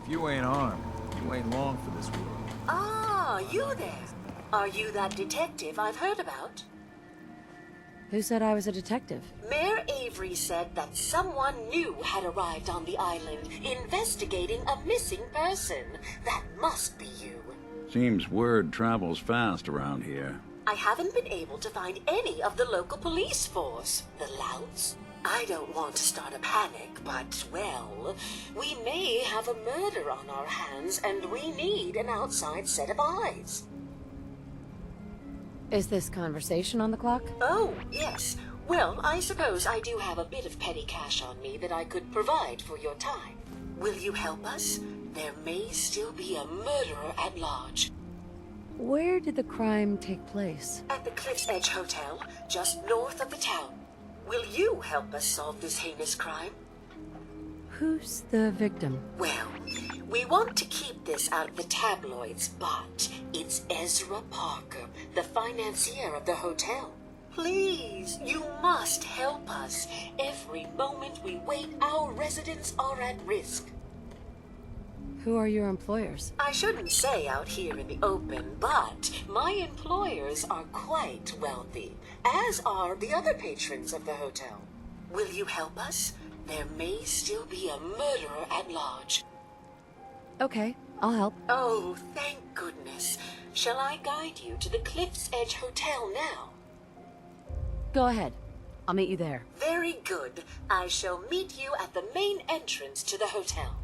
If you ain't armed, you ain't long for this world. Ah, you there. Are you that detective I've heard about? Who said I was a detective? Mayor Avery said that someone new had arrived on the island, investigating a missing person. That must be you. Seems word travels fast around here. I haven't been able to find any of the local police force. The louts? I don't want to start a panic, but, well, we may have a murder on our hands, and we need an outside set of eyes. Is this conversation on the clock? Oh, yes. Well, I suppose I do have a bit of petty cash on me that I could provide for your time. Will you help us? There may still be a murderer at large. Where did the crime take place? At the Cliff's Edge Hotel, just north of the town. Will you help us solve this heinous crime? Who's the victim? Well, we want to keep this out of the tabloids, but it's Ezra Parker, the financier of the hotel. Please, you must help us. Every moment we wait, our residents are at risk. Who are your employers? I shouldn't say out here in the open, but my employers are quite wealthy, as are the other patrons of the hotel. Will you help us? There may still be a murderer at large. Okay, I'll help. Oh, thank goodness. Shall I guide you to the Cliff's Edge Hotel now? Go ahead. I'll meet you there. Very good. I shall meet you at the main entrance to the hotel.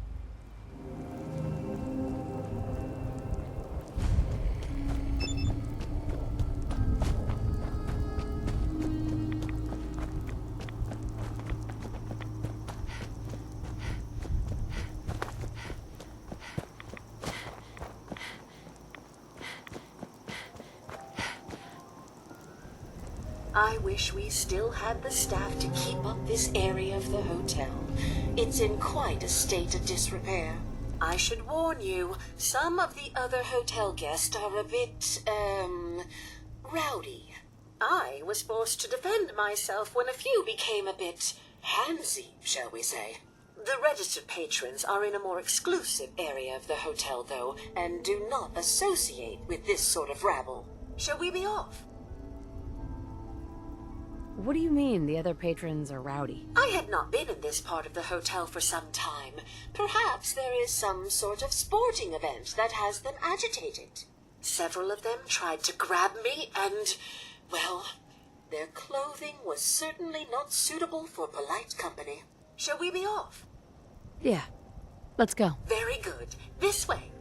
I wish we still had the staff to keep up this area of the hotel. It's in quite a state of disrepair. I should warn you, some of the other hotel guests are a bit, rowdy. I was forced to defend myself when a few became a bit handsy, shall we say. The registered patrons are in a more exclusive area of the hotel, though, and do not associate with this sort of rabble. Shall we be off? What do you mean the other patrons are rowdy? I had not been in this part of the hotel for some time. Perhaps there is some sort of sporting event that has them agitated. Several of them tried to grab me and, well, their clothing was certainly not suitable for polite company. Shall we be off? Yeah, let's go. Very good. This way.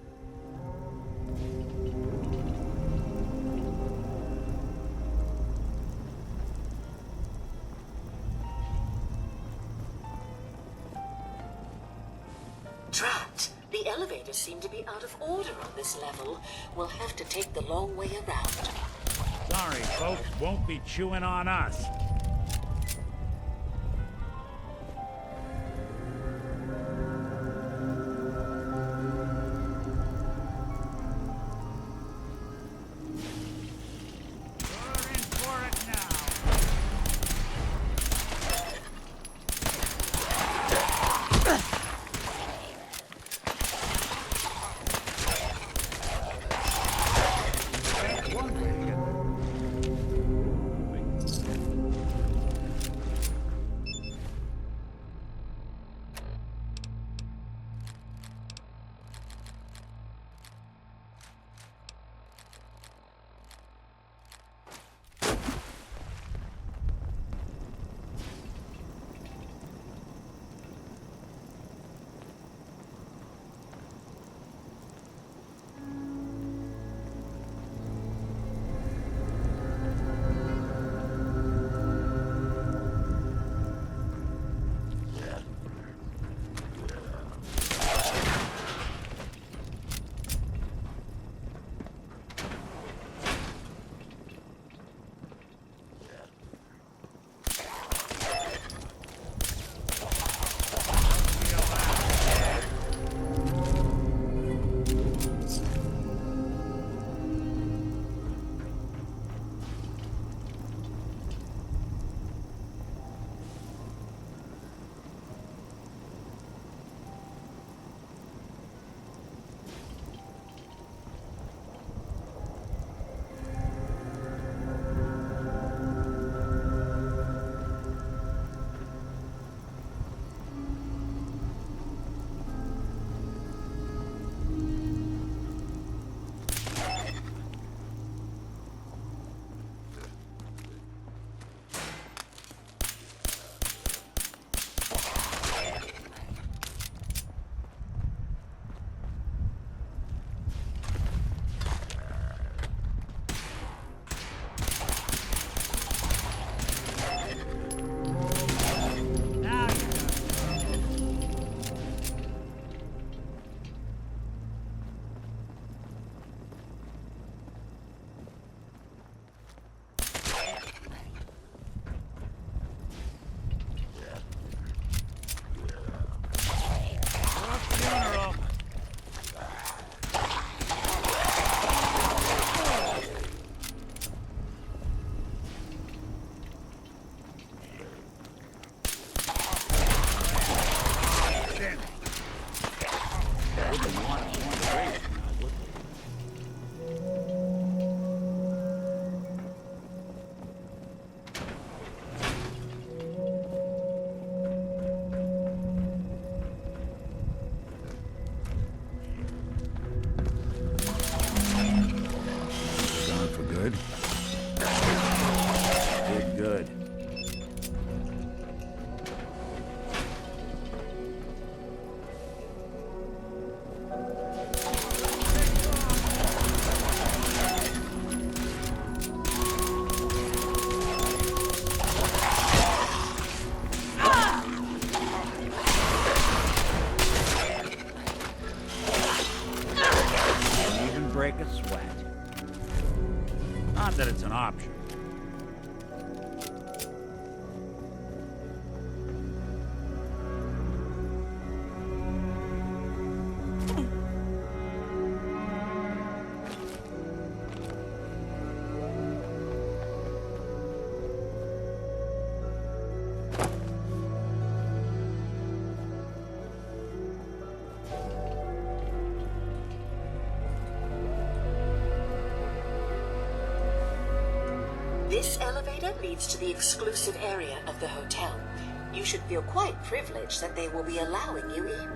Drat, the elevators seem to be out of order on this level. We'll have to take the long way around. Sorry, folks, won't be chewing on us. We're in for it now. break a sweat. Not that it's an option. This elevator leads to the exclusive area of the hotel. You should feel quite privileged that they will be allowing you in.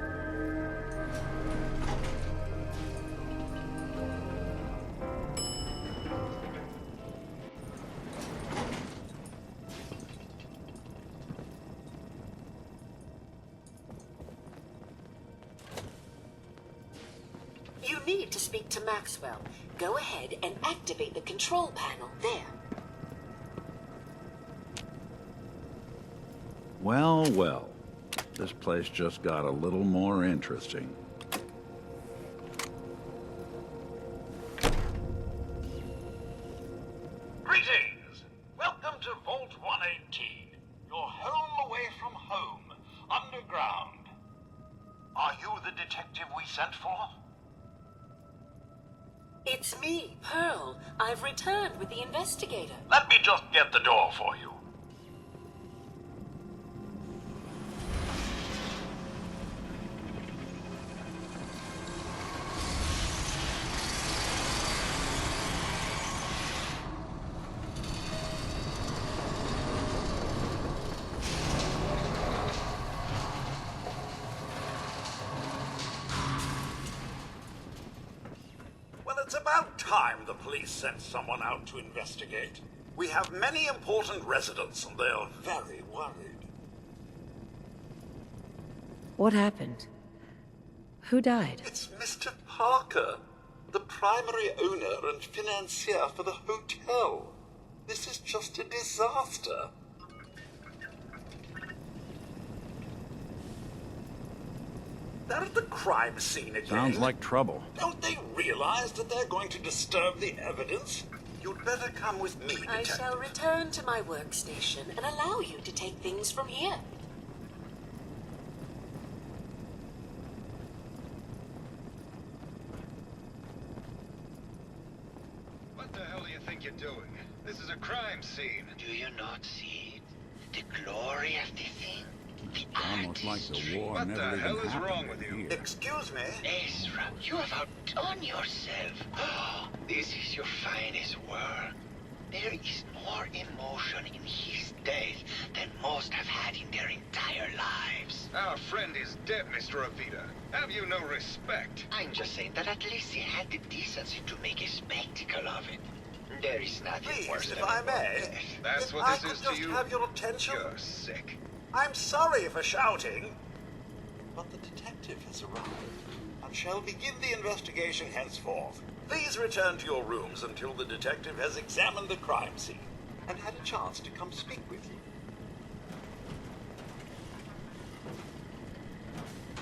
You need to speak to Maxwell. Go ahead and activate the control panel there. Well, well. This place just got a little more interesting. Greetings! Welcome to Vault 118. Your home away from home, underground. Are you the detective we sent for? It's me, Pearl. I've returned with the investigator. Let me just get the door for you. It's about time the police sent someone out to investigate. We have many important residents and they're very worried. What happened? Who died? It's Mr. Parker, the primary owner and financier for the hotel. This is just a disaster. They're at the crime scene again. Sounds like trouble. Don't they realize that they're going to disturb the evidence? You'd better come with me, I Detective. shall return to my workstation and allow you to take things from here. What the hell do you think you're doing? This is a crime scene. Do you not see it? The glory of the thing. The Almost like the war What never the even hell is happened wrong with you? here. Excuse me? Ezra, you have outdone yourself. This is your finest work. There is more emotion in his death than most have had in their entire lives. Our friend is dead, Mr. Avita. Have you no respect? I'm just saying that at least he had the decency to make a spectacle of it. There is nothing worse Please, than if I a may, death. That's if what I this could is to just you? have your attention. You're sick. I'm sorry for shouting. But the detective has arrived and shall begin the investigation henceforth. Please return to your rooms until the detective has examined the crime scene and had a chance to come speak with you.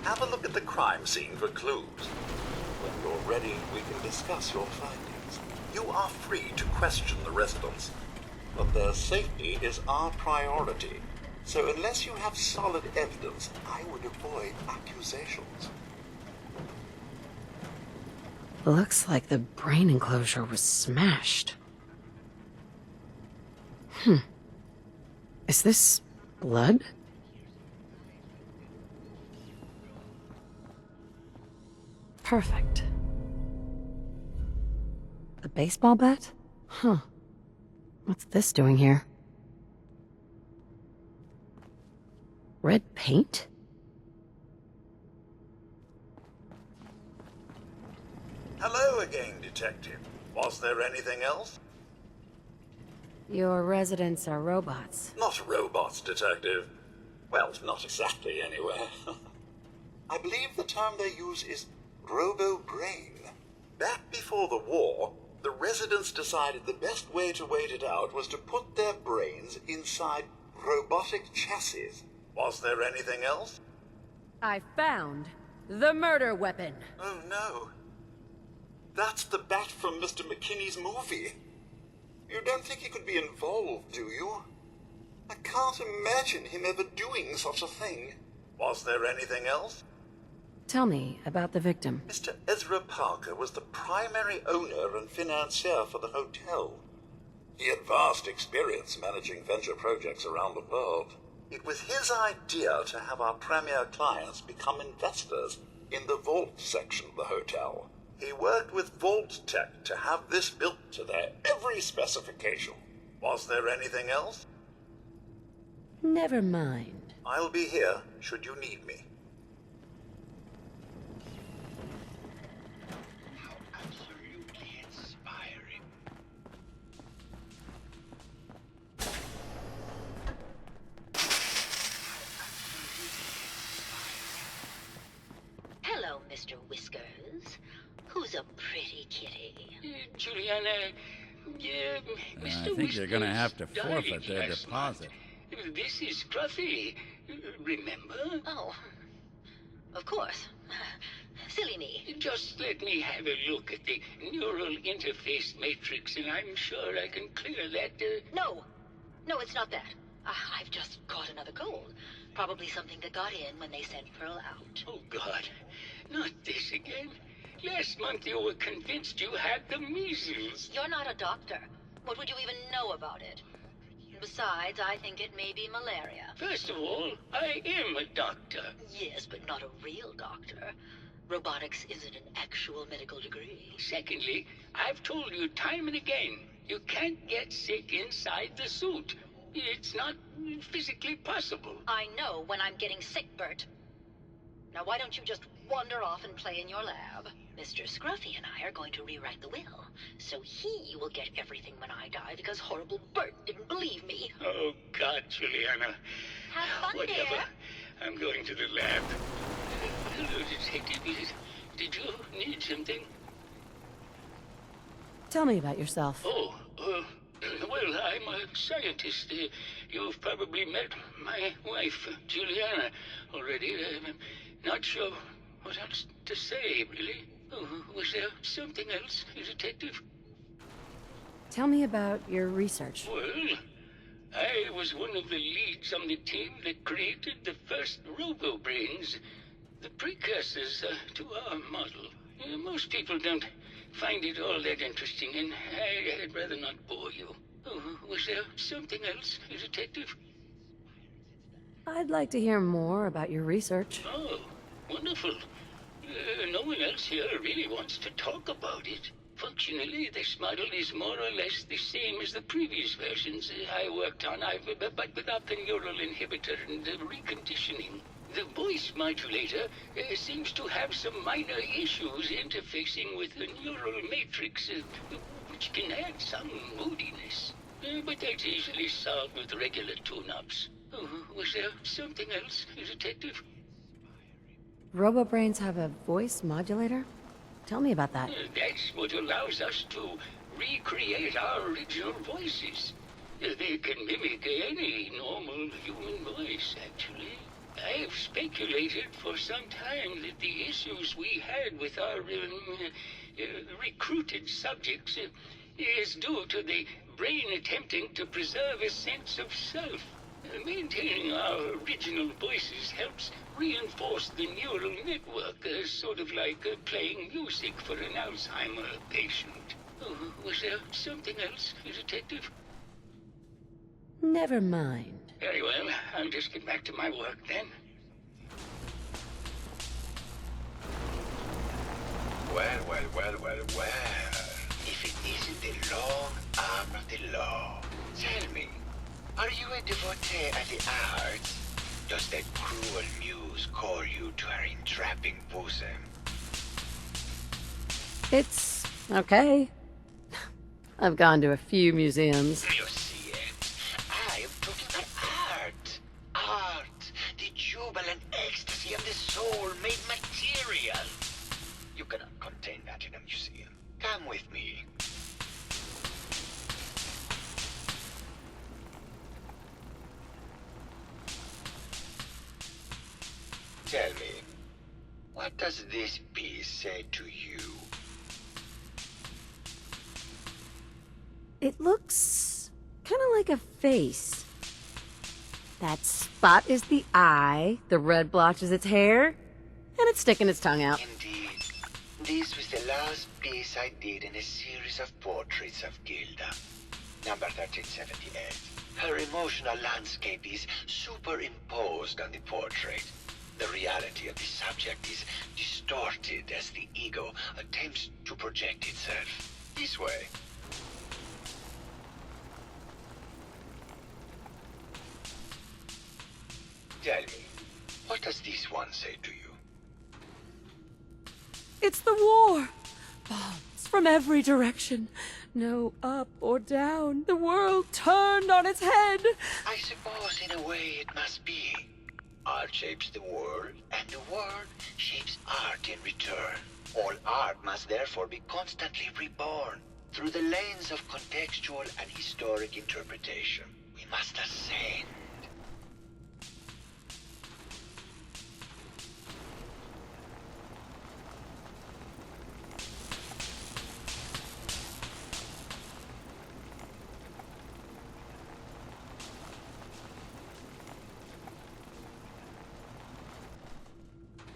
Have a look at the crime scene for clues. When you're ready, we can discuss your findings. You are free to question the residents, but their safety is our priority. So unless you have solid evidence, I would avoid accusations. Looks like the brain enclosure was smashed. Is this blood? Perfect. The baseball bat? Huh. What's this doing here? Red paint? Hello again, Detective. Was there anything else? Your residents are robots. Not robots, Detective. Well, not exactly, anyway. I believe the term they use is robo-brain. Back before the war, the residents decided the best way to wait it out was to put their brains inside robotic chassis. Was there anything else? I found the murder weapon. Oh, no. That's the bat from Mr. McKinney's movie. You don't think he could be involved, do you? I can't imagine him ever doing such a thing. Was there anything else? Tell me about the victim. Mr. Ezra Parker was the primary owner and financier for the hotel. He had vast experience managing venture projects around the world. It was his idea to have our premier clients become investors in the vault section of the hotel. He worked with Vault Tech to have this built to their every specification. Was there anything else? Never mind. I'll be here should you need me. How absolutely inspiring. Hello, Mr. Whiskers. Who's a pretty kitty? Juliana, Mr. I think you're gonna Whiskers have to forfeit died their last deposit. month. This is Scruffy. Remember? Oh, of course. Silly me. Just let me have a look at the neural interface matrix, and I'm sure I can clear that. No, it's not that. I've just caught another cold. Probably something that got in when they sent Pearl out. Oh, God. Not this again. Last month you were convinced you had the measles. You're not a doctor. What would you even know about it? Besides, I think it may be malaria. First of all, I am a doctor. Yes, but not a real doctor. Robotics isn't an actual medical degree. Secondly, I've told you time and again, you can't get sick inside the suit. It's not physically possible. I know when I'm getting sick, Bert. Now why don't you just wander off and play in your lab? Mr. Scruffy and I are going to rewrite the will, so he will get everything when I die because horrible Bert didn't believe me. Oh, God, Juliana. Have fun, Whatever. dear. I'm going to the lab. Hello, Detective. Did you need something? Tell me about yourself. Oh, well, I'm a scientist. You've probably met my wife, Juliana, already. I'm not sure what else to say, really. Oh, was there something else, Detective? Tell me about your research. Well, I was one of the leads on the team that created the first robo-brains, the precursors to our model. Most people don't find it all that interesting, and I'd rather not bore you. Oh, was there something else, Detective? I'd like to hear more about your research. Oh, wonderful. No one else here really wants to talk about it. Functionally, this model is more or less the same as the previous versions I worked on, but without the neural inhibitor and the reconditioning. The voice modulator seems to have some minor issues interfacing with the neural matrix, which can add some moodiness. But that's easily solved with regular tune-ups. Oh, was there something else, Detective? Robobrains have a voice modulator? Tell me about that. That's what allows us to recreate our original voices. They can mimic any normal human voice, actually. I've speculated for some time that the issues we had with our recruited subjects is due to the brain attempting to preserve a sense of self. Maintaining our original voices helps reinforce the neural network, sort of like playing music for an Alzheimer patient. Oh, was there something else, Detective? Never mind. Very well, I'll just get back to my work then. Well. If it isn't the long arm of the law. Tell me, are you a devotee of the arts? Does that cruel muse call you to her entrapping bosom? It's okay. I've gone to a few museums. You see it? I am talking about art. Art. The jubilant ecstasy of the soul made material. You cannot contain that in a museum. Come with me. Tell me, what does this piece say to you? It looks kind of like a face. That spot is the eye, the red blotch is its hair, and it's sticking its tongue out. Indeed. This was the last piece I did in a series of portraits of Gilda. Number 1378. Her emotional landscape is superimposed on the portrait. The reality of the subject is distorted as the ego attempts to project itself. This way. Tell me, what does this one say to you? It's the war! Bombs from every direction. No up or down. The world turned on its head. I suppose in a way it must be. Art shapes the world, and the world shapes art in return. All art must therefore be constantly reborn through the lens of contextual and historic interpretation. We must ascend.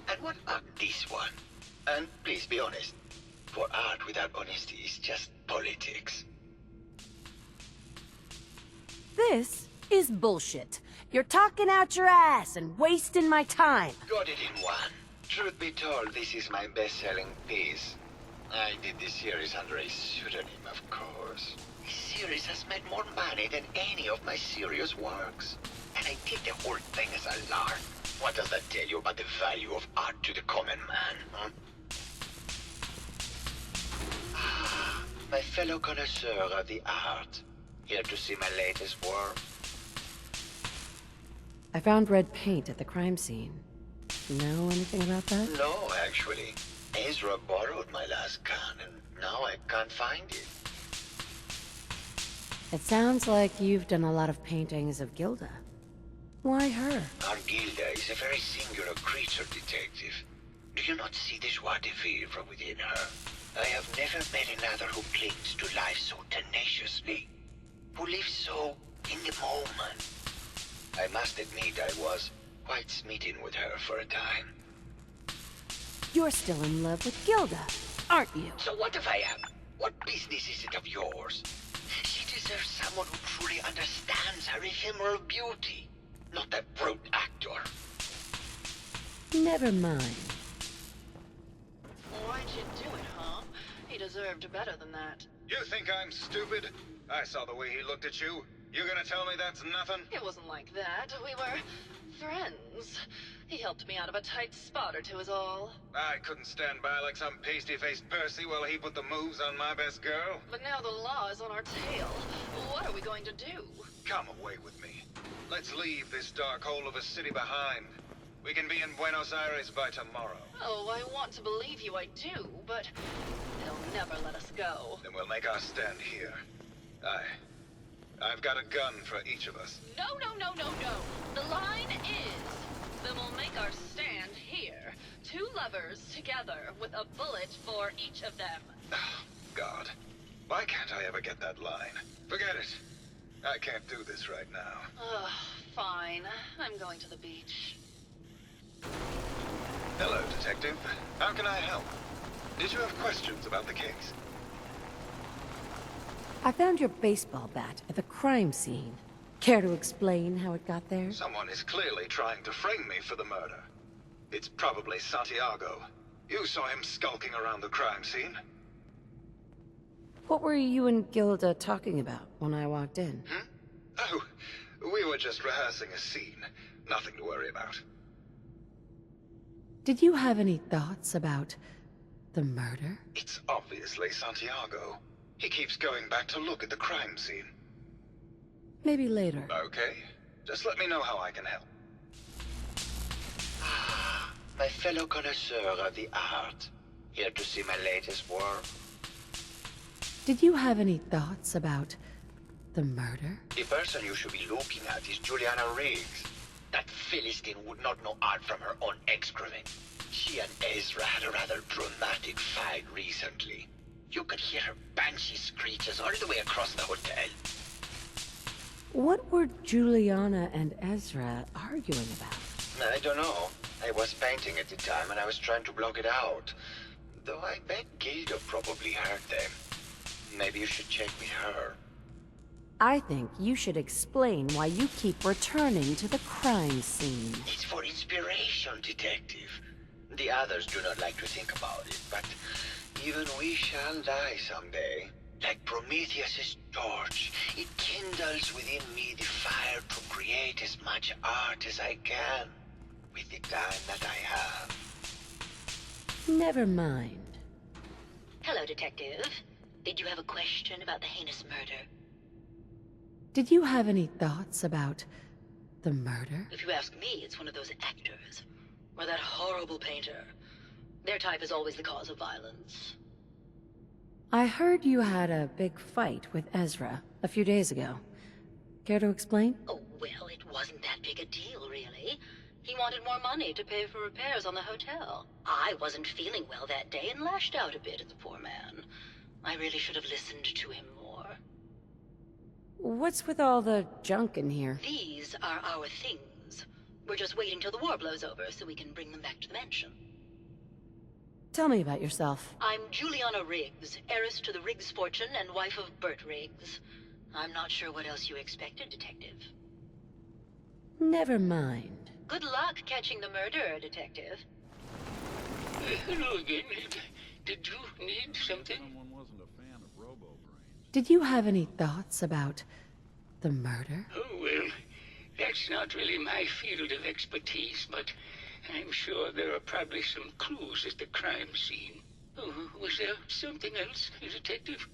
And what about this one? And please be honest, for art without honesty is just politics. This is bullshit. You're talking out your ass and wasting my time. Got it in one. Truth be told, this is my best-selling piece. I did this series under a pseudonym, of course. This series has made more money than any of my serious works. And I did the whole thing as a lark. What does that tell you about the value of art to the common man, huh? Ah, my fellow connoisseur of the art. Here to see my latest work? I found red paint at the crime scene. Know anything about that? No, actually. Ezra borrowed my last can, and now I can't find it. It sounds like you've done a lot of paintings of Gilda. Why her? Our Gilda is a very singular creature, detective. Do you not see the joie de vivre within her? I have never met another who clings to life so tenaciously, who lives so in the moment. I must admit I was quite smitten with her for a time. You're still in love with Gilda, aren't you? So what if I am? What business is it of yours? She deserves someone who truly understands her ephemeral beauty, not that brute actor. Never mind. Why'd you do it, huh? He deserved better than that. You think I'm stupid? I saw the way he looked at you. You gonna tell me that's nothing? It wasn't like that. We were friends. He helped me out of a tight spot or two is all. I couldn't stand by like some pasty-faced Percy while he put the moves on my best girl. But now the law is on our tail. What are we going to do? Come away with me. Let's leave this dark hole of a city behind. We can be in Buenos Aires by tomorrow. Oh, I want to believe you, I do, but they'll never let us go. Then we'll make our stand here. I've got a gun for each of us. No, no, no, no, no. The line is, then we'll make our stand here. Two lovers together with a bullet for each of them. Oh, God. Why can't I ever get that line? Forget it. I can't do this right now. Ugh, fine. I'm going to the beach. Hello, Detective. How can I help? Did you have questions about the case? I found your baseball bat at the crime scene. Care to explain how it got there? Someone is clearly trying to frame me for the murder. It's probably Santiago. You saw him skulking around the crime scene. What were you and Gilda talking about when I walked in? Oh, we were just rehearsing a scene. Nothing to worry about. Did you have any thoughts about the murder? It's obviously Santiago. He keeps going back to look at the crime scene. Maybe later. Okay. Just let me know how I can help. Ah, my fellow connoisseur of the art. Here to see my latest work. Did you have any thoughts about the murder? The person you should be looking at is Juliana Riggs. That Philistine would not know art from her own excrement. She and Ezra had a rather dramatic fight recently. You could hear her banshee screeches all the way across the hotel. What were Juliana and Ezra arguing about? I don't know. I was painting at the time and I was trying to block it out. Though I bet Gilda probably heard them. Maybe you should check with her. I think you should explain why you keep returning to the crime scene. It's for inspiration, Detective. The others do not like to think about it, but even we shall die someday. Like Prometheus's torch, it kindles within me the fire to create as much art as I can with the time that I have. Never mind. Hello, Detective. Did you have a question about the heinous murder? Did you have any thoughts about the murder? If you ask me, it's one of those actors. Or that horrible painter. Their type is always the cause of violence. I heard you had a big fight with Ezra a few days ago. Care to explain? Oh, well, it wasn't that big a deal, really. He wanted more money to pay for repairs on the hotel. I wasn't feeling well that day and lashed out a bit at the poor man. I really should have listened to him more. What's with all the junk in here? These are our things. We're just waiting till the war blows over so we can bring them back to the mansion. Tell me about yourself. I'm Juliana Riggs, heiress to the Riggs fortune and wife of Bert Riggs. I'm not sure what else you expected, Detective. Never mind. Good luck catching the murderer, Detective. Hello again. Did you need something? Someone wasn't a fan of robo-brains. Did you have any thoughts about the murder? Oh, well, that's not really my field of expertise, but I'm sure there are probably some clues at the crime scene. Oh, was there something else, Detective?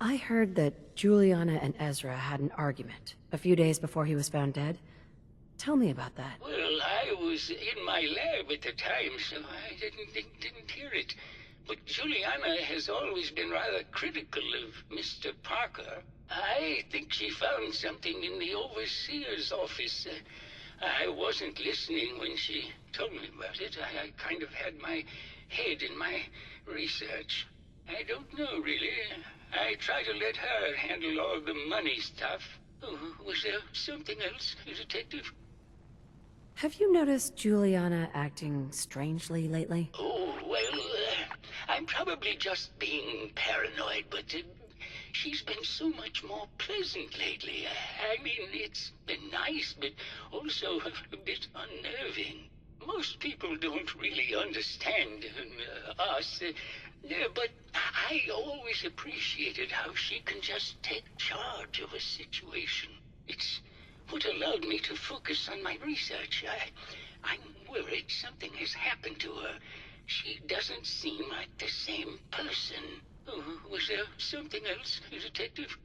I heard that Juliana and Ezra had an argument a few days before he was found dead. Tell me about that. Well, I was in my lab at the time, so I didn't hear it. But Juliana has always been rather critical of Mr. Parker. I think she found something in the overseer's office. I wasn't listening when she told me about it. I kind of had my head in my research. I don't know, really. I try to let her handle all the money stuff. Oh, was there something else, Detective? Have you noticed Juliana acting strangely lately? Oh, well, I'm probably just being paranoid, but she's been so much more pleasant lately. I mean, it's been nice, but also a bit unnerving. Most people don't really understand us, but I always appreciated how she can just take charge of a situation. It's what allowed me to focus on my research. I'm worried something has happened to her. She doesn't seem like the same person. Oh, was there something else, Detective?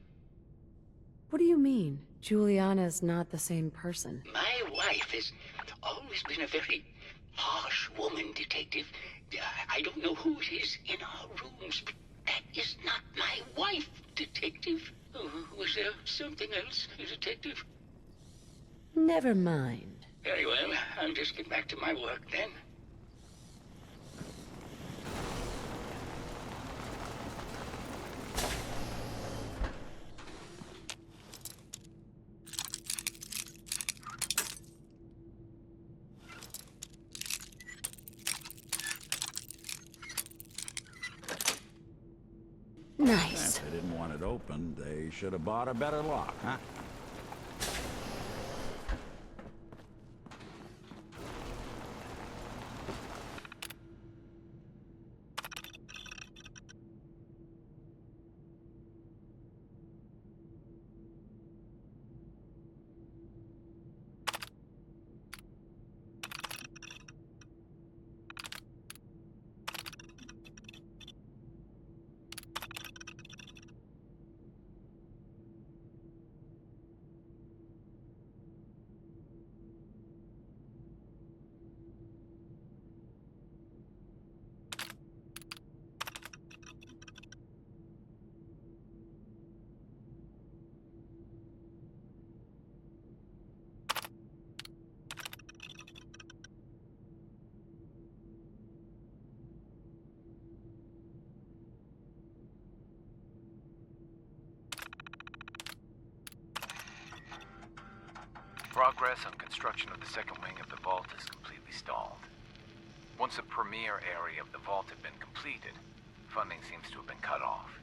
What do you mean? Juliana's not the same person. My wife has always been a very harsh woman, Detective. I don't know who it is in our rooms, but that is not my wife, Detective. Oh, was there something else, Detective? Never mind. Very well. I'll just get back to my work then. Nice. If they didn't want it open, they should have bought a better lock, huh? Progress on construction of the second wing of the vault is completely stalled. Once the premier area of the vault had been completed, funding seems to have been cut off.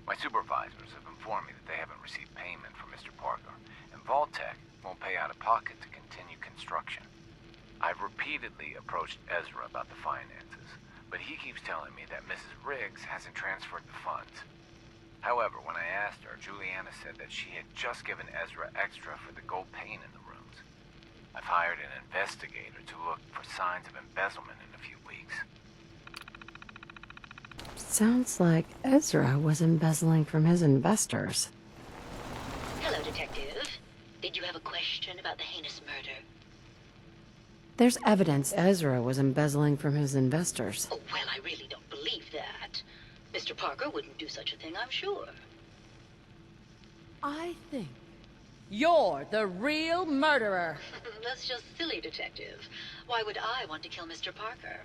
My supervisors have informed me that they haven't received payment from Mr. Parker, and Vault-Tec won't pay out of pocket to continue construction. I've repeatedly approached Ezra about the finances, but he keeps telling me that Mrs. Riggs hasn't transferred the funds. However, when I asked her, Juliana said that she had just given Ezra extra for the gold paint in the rooms. I've hired an investigator to look for signs of embezzlement in a few weeks. Sounds like Ezra was embezzling from his investors. Hello, Detective. Did you have a question about the heinous murder? There's evidence Ezra was embezzling from his investors. Oh, well, I really don't believe that. Mr. Parker wouldn't do such a thing, I'm sure. I think you're the real murderer. That's just silly, Detective. Why would I want to kill Mr. Parker?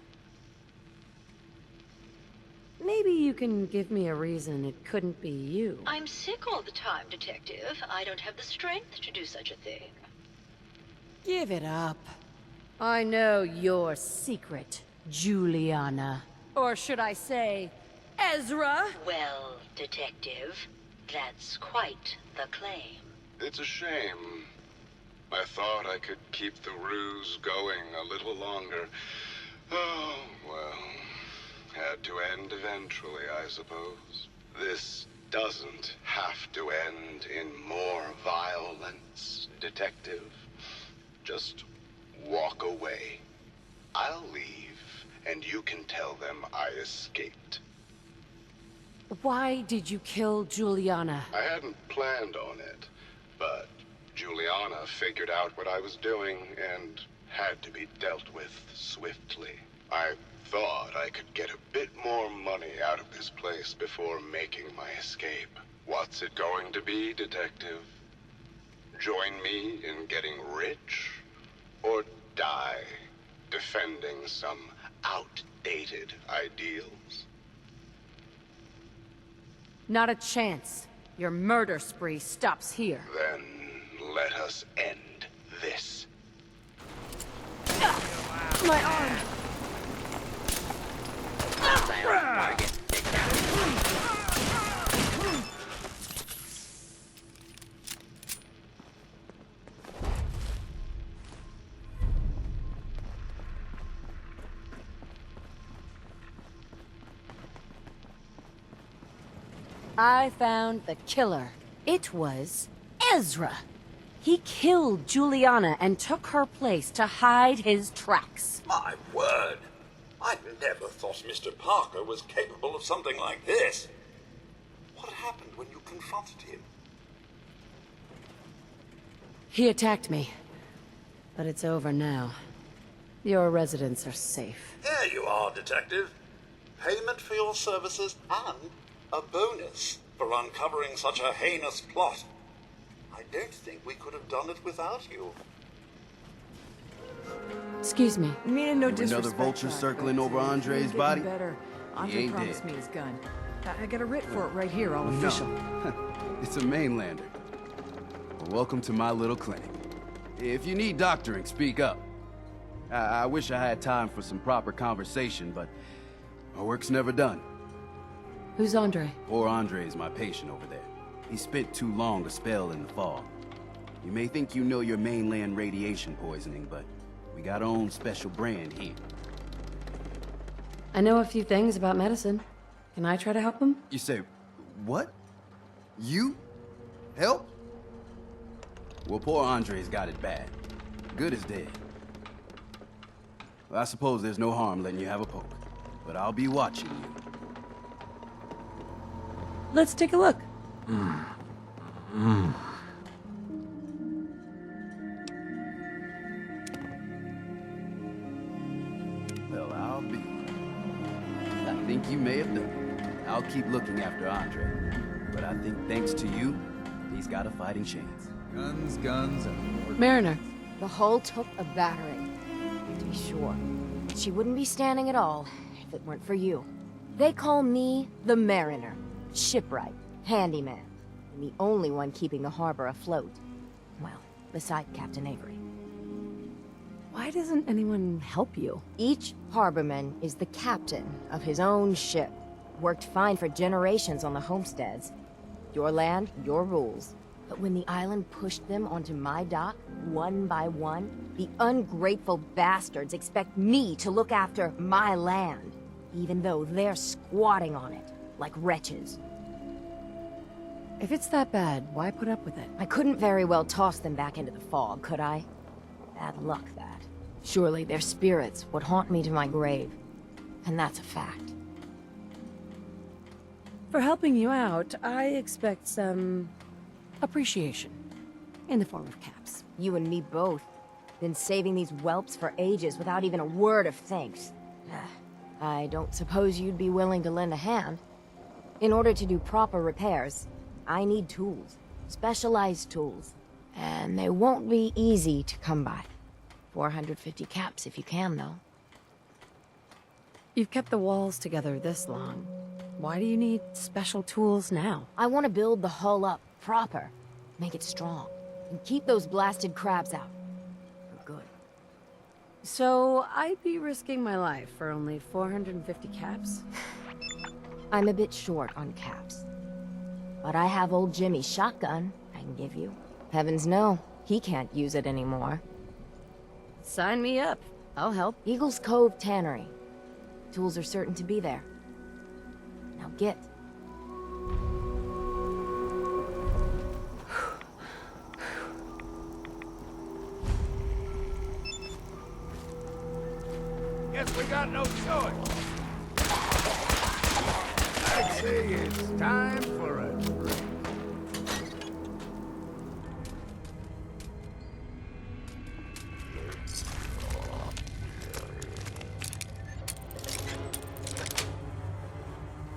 Maybe you can give me a reason it couldn't be you. I'm sick all the time, Detective. I don't have the strength to do such a thing. Give it up. I know your secret, Juliana. Or should I say, Ezra? Well, Detective, that's quite the claim. It's a shame. I thought I could keep the ruse going a little longer. Oh, well. Had to end eventually, I suppose. This doesn't have to end in more violence, Detective. Just walk away. I'll leave, and you can tell them I escaped. Why did you kill Juliana? I hadn't planned on it, but Juliana figured out what I was doing and had to be dealt with swiftly. I thought I could get a bit more money out of this place before making my escape. What's it going to be, Detective? Join me in getting rich? Or die defending some outdated ideals? Not a chance. Your murder spree stops here. Then let us end this. My arm! I found the killer. It was Ezra. He killed Juliana and took her place to hide his tracks. My word! I never thought Mr. Parker was capable of something like this. What happened when you confronted him? He attacked me. But it's over now. Your residents are safe. There you are, Detective. Payment for your services and a bonus for uncovering such a heinous plot. I don't think we could have done it without you. Excuse me. Meaning no disrespect. Another vulture circling over Andre's body? Better. He Andre ain't promised dead. me his gun. I got a writ for it right here, all official. It's a mainlander. Well, welcome to my little clinic. If you need doctoring, speak up. I wish I had time for some proper conversation, but my work's never done. Who's Andre? Poor Andre's my patient over there. He spent too long a spell in the fog. You may think you know your mainland radiation poisoning, but we got our own special brand here. I know a few things about medicine. Can I try to help him? You say, what? You? Help? Well, poor Andre's got it bad. Good as dead. Well, I suppose there's no harm letting you have a poke, but I'll be watching you. Let's take a look. Well, I'll be. I think you may have done it. I'll keep looking after Andre. But I think thanks to you, he's got a fighting chance. Guns, guns, and more. Mariner. The hull took a battering, to be sure. She wouldn't be standing at all if it weren't for you. They call me the Mariner, shipwright, handyman, and the only one keeping the harbor afloat. Well, beside Captain Avery. Why doesn't anyone help you? Each harborman is the captain of his own ship. Worked fine for generations on the homesteads. Your land, your rules. But when the island pushed them onto my dock, one by one, the ungrateful bastards expect me to look after my land, even though they're squatting on it, like wretches. If it's that bad, why put up with it? I couldn't very well toss them back into the fog, could I? Bad luck, that. Surely their spirits would haunt me to my grave. And that's a fact. For helping you out, I expect some appreciation. In the form of caps. You and me both. Been saving these whelps for ages without even a word of thanks. I don't suppose you'd be willing to lend a hand. In order to do proper repairs, I need tools. Specialized tools. And they won't be easy to come by. 450 caps if you can, though. You've kept the walls together this long. Why do you need special tools now? I want to build the hull up proper. Make it strong. And keep those blasted crabs out. For good. So, I'd be risking my life for only 450 caps? I'm a bit short on caps. But I have old Jimmy's shotgun I can give you. Heavens no, he can't use it anymore. Sign me up. I'll help. Eagle's Cove Tannery. Tools are certain to be there. Now get. Guess we got no choice. I see it's time for a drink.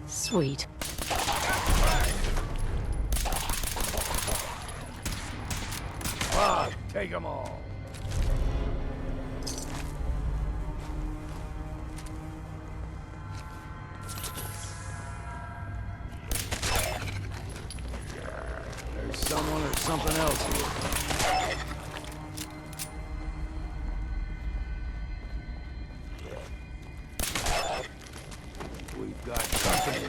Sweet. Ah, take them all. There's someone or something else here. We've got company.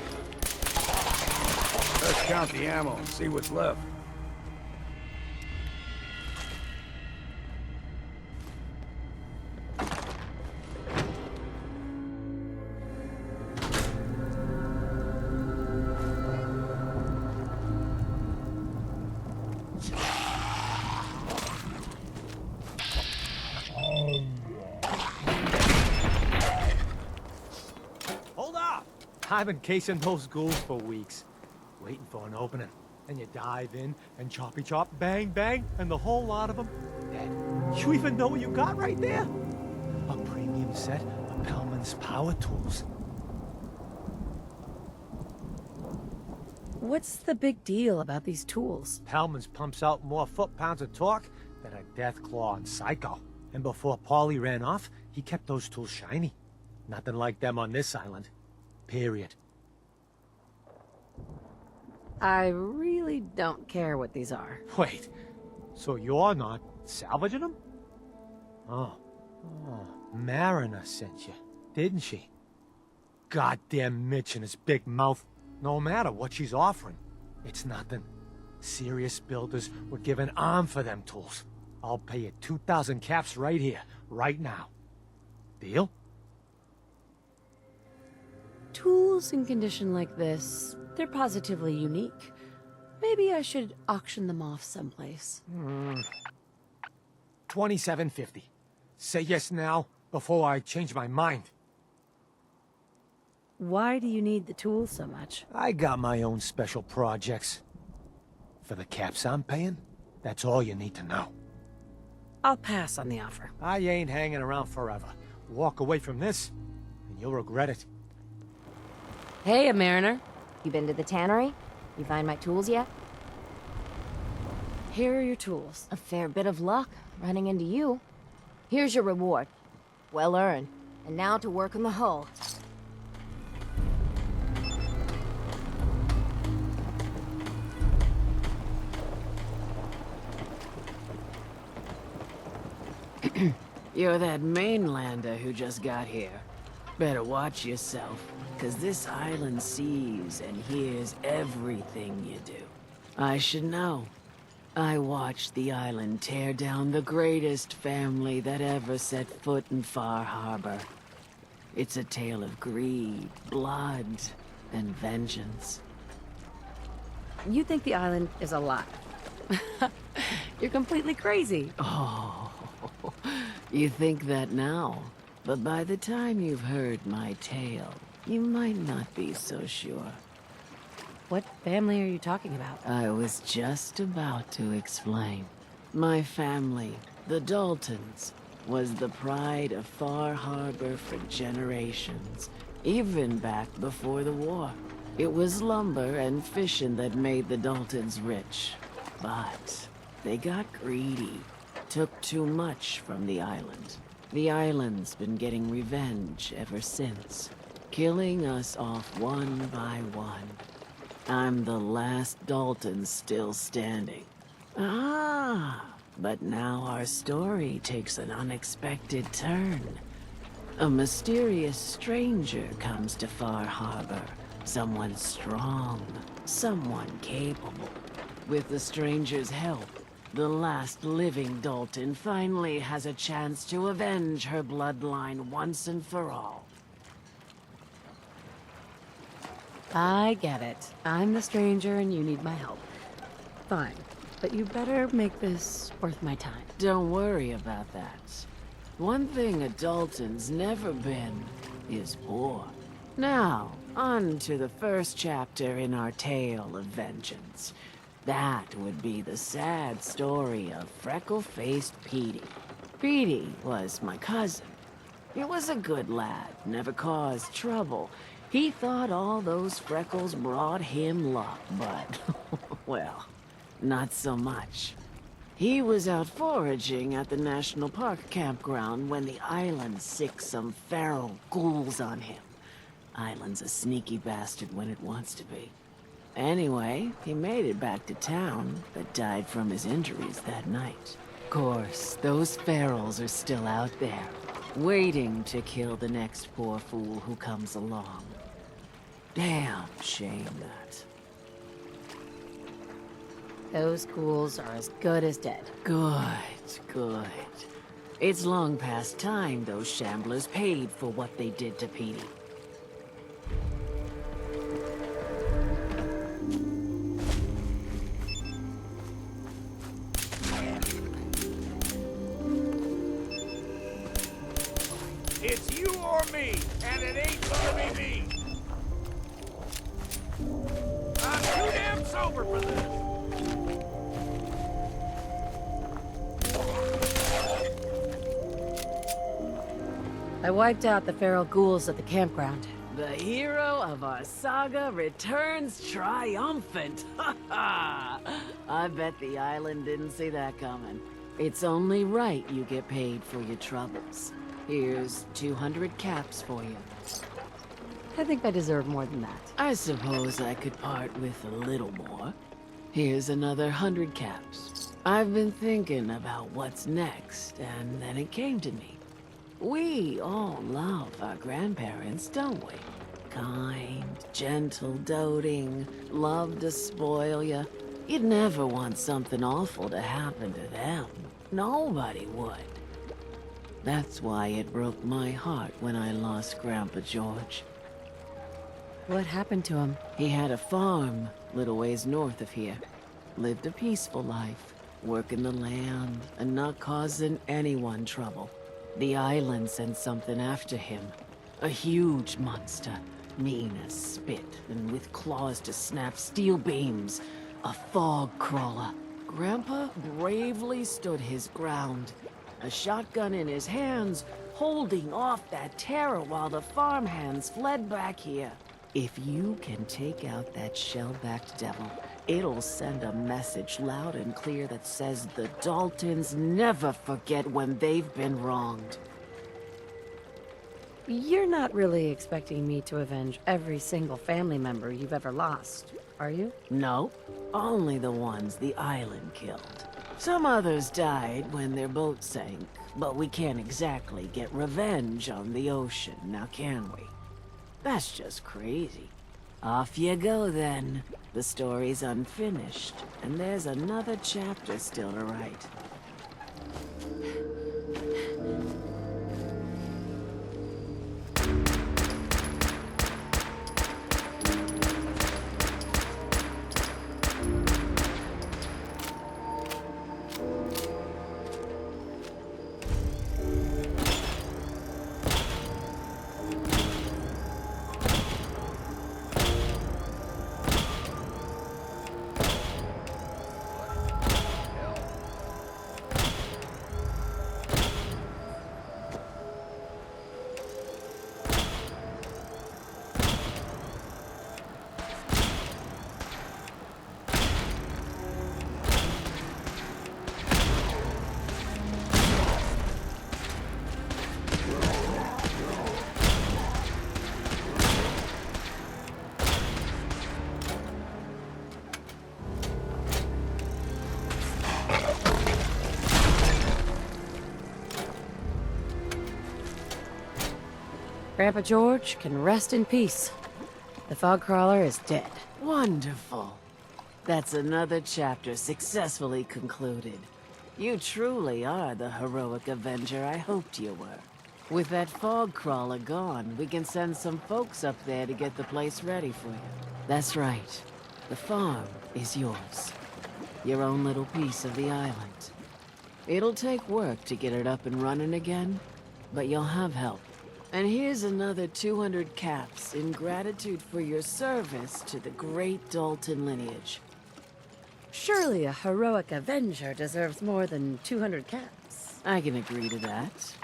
Let's count the ammo and see what's left. Hold up! I've been casing those ghouls for weeks, waiting for an opening. And you dive in, and choppy chop, bang bang, and the whole lot of them dead. You even know what you got right there? A premium set of Pellman's power tools. What's the big deal about these tools? Pellman's pumps out more foot-pounds of torque than a Deathclaw and Psycho. And before Paulie ran off, he kept those tools shiny. Nothing like them on this island. Period. I really don't care what these are. Wait, so you're not salvaging them? Oh, Mariner sent you, didn't she? Goddamn Mitch and his big mouth. No matter what she's offering, it's nothing. Serious builders would give an arm for them tools. I'll pay you 2,000 caps right here, right now. Deal? Tools in condition like this, they're positively unique. Maybe I should auction them off someplace. $27.50. Say yes now, before I change my mind. Why do you need the tools so much? I got my own special projects. For the caps I'm paying, that's all you need to know. I'll pass on the offer. I ain't hanging around forever. Walk away from this, and you'll regret it. Hey, a mariner. You been to the tannery? You find my tools yet? Here are your tools. A fair bit of luck running into you. Here's your reward. Well earned. And now to work on the hull. You're that mainlander who just got here. Better watch yourself, 'cause this island sees and hears everything you do. I should know. I watched the island tear down the greatest family that ever set foot in Far Harbor. It's a tale of greed, blood, and vengeance. You think the island is alive. You're completely crazy. Oh, you think that now, but by the time you've heard my tale, you might not be so sure. What family are you talking about? I was just about to explain. My family, the Daltons, was the pride of Far Harbor for generations, even back before the war. It was lumber and fishing that made the Daltons rich. But they got greedy, took too much from the island. The island's been getting revenge ever since, killing us off one by one. I'm the last Dalton still standing. But now our story takes an unexpected turn. A mysterious stranger comes to Far Harbor. Someone strong, someone capable. With the stranger's help, the last living Dalton finally has a chance to avenge her bloodline once and for all. I get it. I'm the stranger and you need my help. Fine, but you better make this worth my time. Don't worry about that. One thing a Dalton's never been is poor. Now, on to the first chapter in our tale of vengeance. That would be the sad story of freckle-faced Petey. Petey was my cousin. He was a good lad, never caused trouble. He thought all those freckles brought him luck, but, well, not so much. He was out foraging at the National Park campground when the island sicked some feral ghouls on him. Island's a sneaky bastard when it wants to be. Anyway, he made it back to town, but died from his injuries that night. Course, those ferals are still out there, waiting to kill the next poor fool who comes along. Damn shame that. Those ghouls are as good as dead. Good, good. It's long past time those shamblers paid for what they did to Petey. It's you or me, and it ain't gonna be me. I'm too damn sober for this. I wiped out the feral ghouls at the campground. The hero of our saga returns triumphant. I bet the island didn't see that coming. It's only right you get paid for your troubles. Here's 200 caps for you. I think I deserve more than that. I suppose I could part with a little more. Here's another 100 caps. I've been thinking about what's next, and then it came to me. We all love our grandparents, don't we? Kind, gentle, doting, love to spoil you. You'd never want something awful to happen to them. Nobody would. That's why it broke my heart when I lost Grandpa George. What happened to him? He had a farm, little ways north of here. Lived a peaceful life, working the land and not causing anyone trouble. The island sent something after him. A huge monster, mean as spit and with claws to snap steel beams. A fog crawler. Grandpa bravely stood his ground. A shotgun in his hands, holding off that terror while the farmhands fled back here. If you can take out that shell-backed devil, it'll send a message loud and clear that says the Daltons never forget when they've been wronged. You're not really expecting me to avenge every single family member you've ever lost, are you? No, only the ones the island killed. Some others died when their boat sank, but we can't exactly get revenge on the ocean, now can we? That's just crazy. Off you go then. The story's unfinished, and there's another chapter still to write. Grandpa George can rest in peace. The fog crawler is dead. Wonderful. That's another chapter successfully concluded. You truly are the heroic Avenger I hoped you were. With that fog crawler gone, we can send some folks up there to get the place ready for you. That's right. The farm is yours. Your own little piece of the island. It'll take work to get it up and running again, but you'll have help. And here's another 200 caps in gratitude for your service to the great Dalton lineage. Surely a heroic Avenger deserves more than 200 caps. I can agree to that.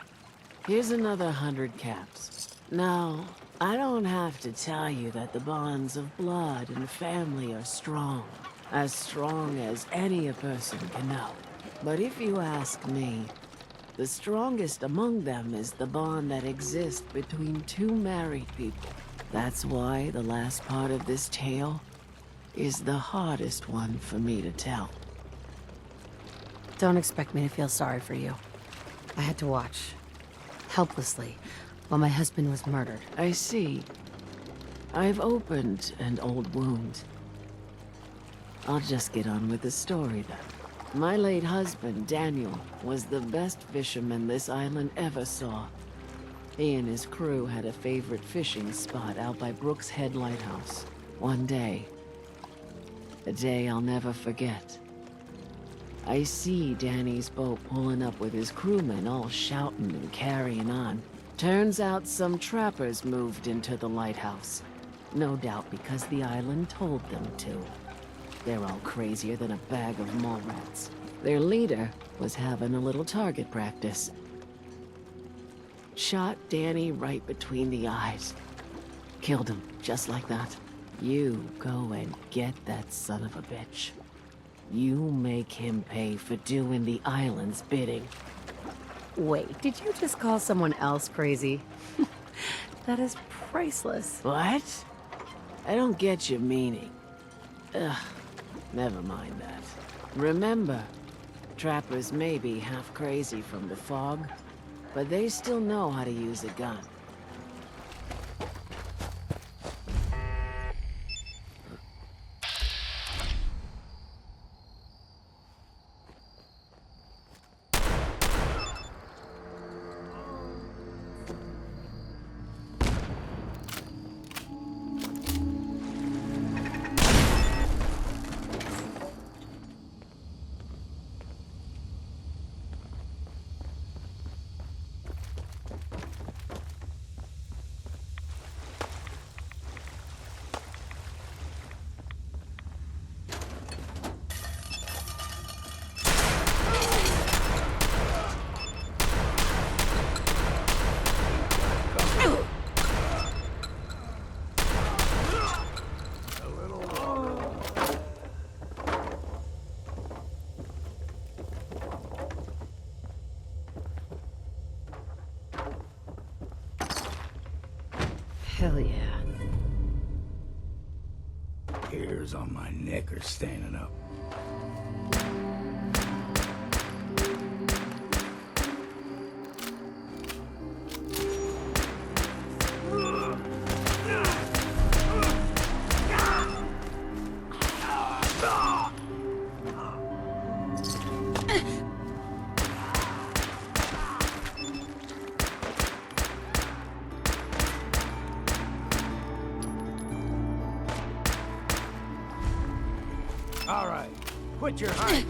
Here's another 100 caps. Now, I don't have to tell you that the bonds of blood and family are strong. As strong as any a person can know. But if you ask me, the strongest among them is the bond that exists between two married people. That's why the last part of this tale is the hardest one for me to tell. Don't expect me to feel sorry for you. I had to watch, helplessly, while my husband was murdered. I see. I've opened an old wound. I'll just get on with the story then. My late husband, Daniel, was the best fisherman this island ever saw. He and his crew had a favorite fishing spot out by Brooks Head Lighthouse. One day, a day I'll never forget, I see Danny's boat pulling up with his crewmen all shouting and carrying on. Turns out some trappers moved into the lighthouse. No doubt because the island told them to. They're all crazier than a bag of mole rats. Their leader was having a little target practice. Shot Danny right between the eyes. Killed him, just like that. You go and get that son of a bitch. You make him pay for doing the island's bidding. Wait, did you just call someone else crazy? That is priceless. What? I don't get your meaning. Ugh. Never mind that. Remember, trappers may be half crazy from the fog, but they still know how to use a gun. Hell yeah. Hairs on my neck are standing up. All right, quit your hiding.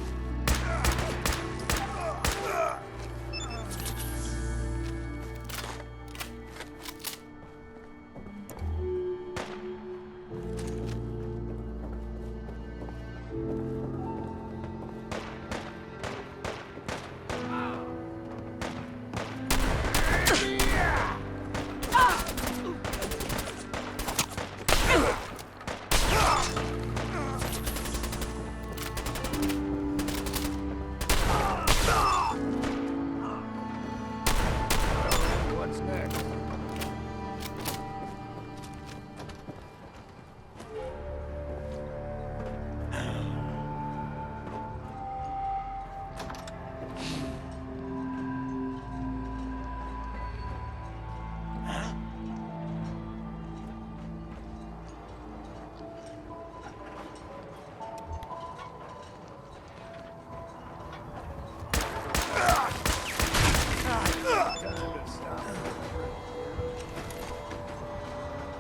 What's next?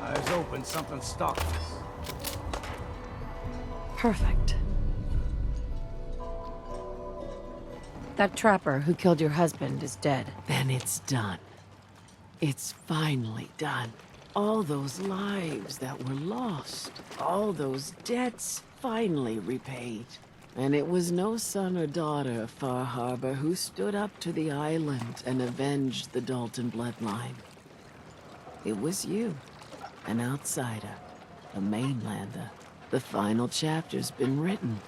Eyes open, something stalking us. Perfect. That trapper who killed your husband is dead. Then it's done. It's finally done. All those lives that were lost, all those debts finally repaid. And it was no son or daughter of Far Harbor who stood up to the island and avenged the Dalton bloodline. It was you, an outsider, a mainlander. The final chapter's been written.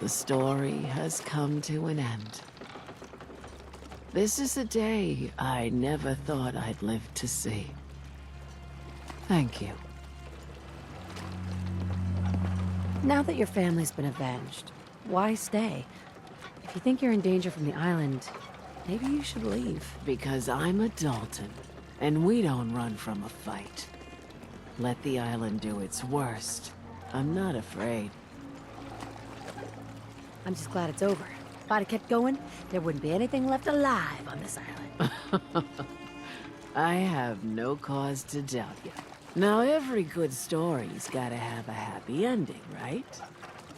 The story has come to an end. This is a day I never thought I'd live to see. Thank you. Now that your family's been avenged, why stay? If you think you're in danger from the island, maybe you should leave. Because I'm a Dalton, and we don't run from a fight. Let the island do its worst. I'm not afraid. I'm just glad it's over. If I'd have kept going, there wouldn't be anything left alive on this island. I have no cause to doubt you. Now, every good story's gotta have a happy ending, right?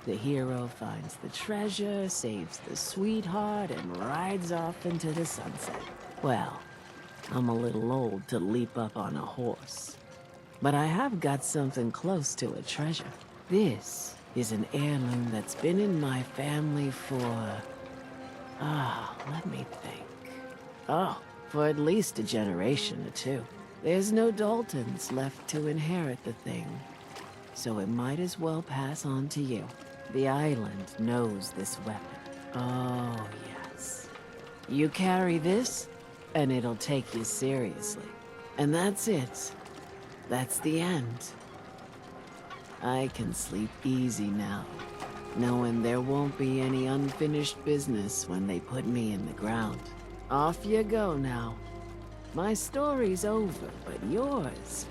The hero finds the treasure, saves the sweetheart, and rides off into the sunset. Well, I'm a little old to leap up on a horse. But I have got something close to a treasure. This is an heirloom that's been in my family for... let me think. Oh, for at least a generation or two. There's no Daltons left to inherit the thing, so it might as well pass on to you. The island knows this weapon. Oh, yes. You carry this, and it'll take you seriously. And that's it. That's the end. I can sleep easy now, knowing there won't be any unfinished business when they put me in the ground. Off you go now. My story's over, but yours...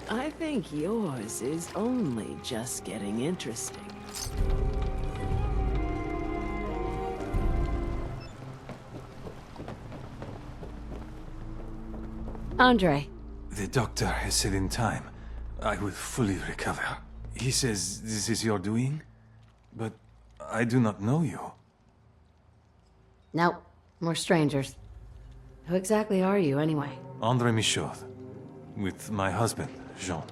I think yours is only just getting interesting. Andre. The doctor has said in time I will fully recover. He says this is your doing, but I do not know you. No, we're strangers. Who exactly are you, anyway? Andre Michaud, with my husband, Jean.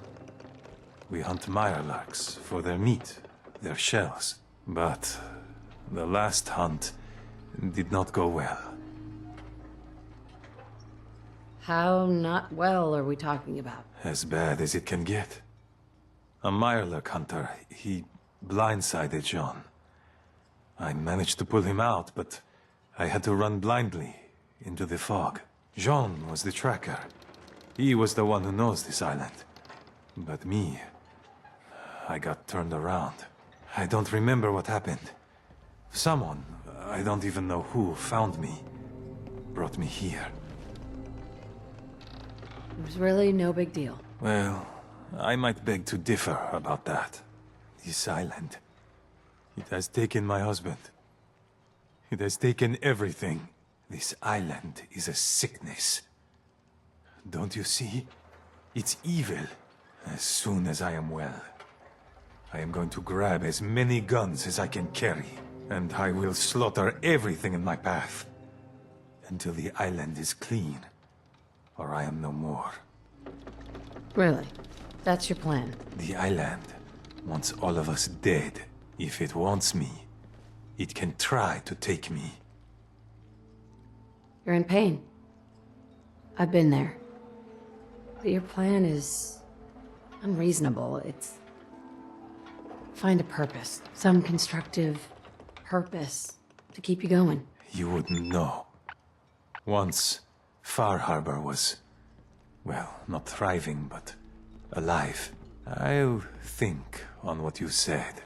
We hunt mirelurks for their meat, their shells. But the last hunt did not go well. How not well are we talking about? As bad as it can get. A mirelurk hunter, he blindsided Jean. I managed to pull him out, but I had to run blindly into the fog. Jean was the tracker. He was the one who knows this island. But me, I got turned around. I don't remember what happened. Someone, I don't even know who, found me. Brought me here. It was really no big deal. Well, I might beg to differ about that. This island. It has taken my husband. It has taken everything. This island is a sickness. Don't you see? It's evil. As soon as I am well. I am going to grab as many guns as I can carry, and I will slaughter everything in my path until the island is clean, or I am no more. Really? That's your plan? The island wants all of us dead. If it wants me, it can try to take me. You're in pain. I've been there. But your plan is unreasonable. It's... find a purpose. Some constructive purpose to keep you going. You wouldn't know. Once, Far Harbor was, well, not thriving, but alive. I'll think on what you said.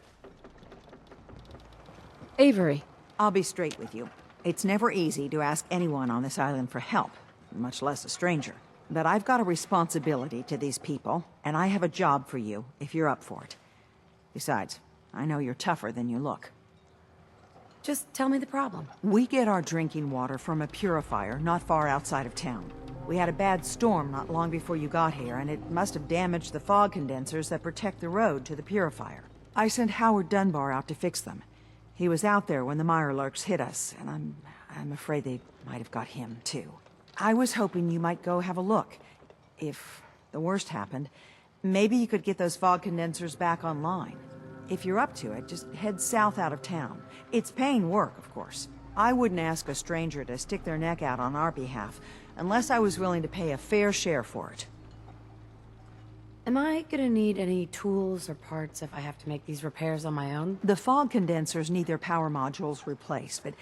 Avery. I'll be straight with you. It's never easy to ask anyone on this island for help, much less a stranger. But I've got a responsibility to these people, and I have a job for you, if you're up for it. Besides, I know you're tougher than you look. Just tell me the problem. We get our drinking water from a purifier not far outside of town. We had a bad storm not long before you got here, and it must have damaged the fog condensers that protect the road to the purifier. I sent Howard Dunbar out to fix them. He was out there when the Mirelurks hit us, and I'm afraid they might have got him, too. I was hoping you might go have a look. If the worst happened, maybe you could get those fog condensers back online. If you're up to it, just head south out of town. It's paying work, of course. I wouldn't ask a stranger to stick their neck out on our behalf, unless I was willing to pay a fair share for it. Am I gonna need any tools or parts if I have to make these repairs on my own? The fog condensers need their power modules replaced, but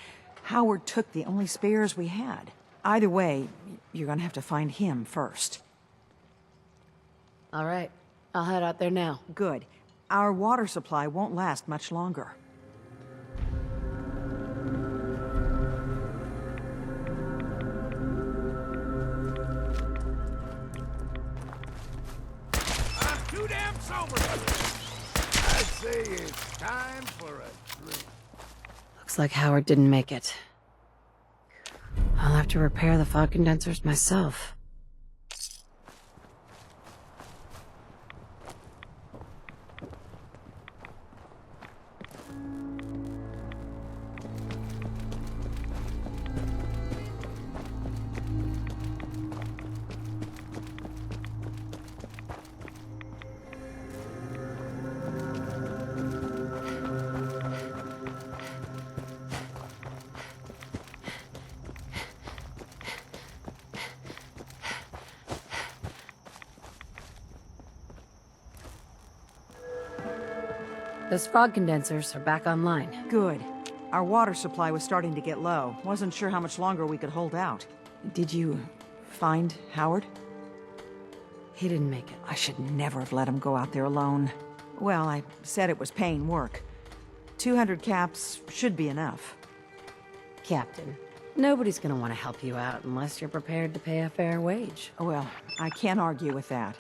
Howard took the only spares we had. Either way, you're gonna have to find him first. All right. I'll head out there now. Good. Our water supply won't last much longer. I'm too damn sober. I say it's time for a drink. Looks like Howard didn't make it. I'll have to repair the fog condensers myself. Those fog condensers are back online. Good. Our water supply was starting to get low. Wasn't sure how much longer we could hold out. Did you find Howard? He didn't make it. I should never have let him go out there alone. Well, I said it was paying work. 200 caps should be enough. Captain, nobody's gonna want to help you out unless you're prepared to pay a fair wage. Well, I can't argue with that.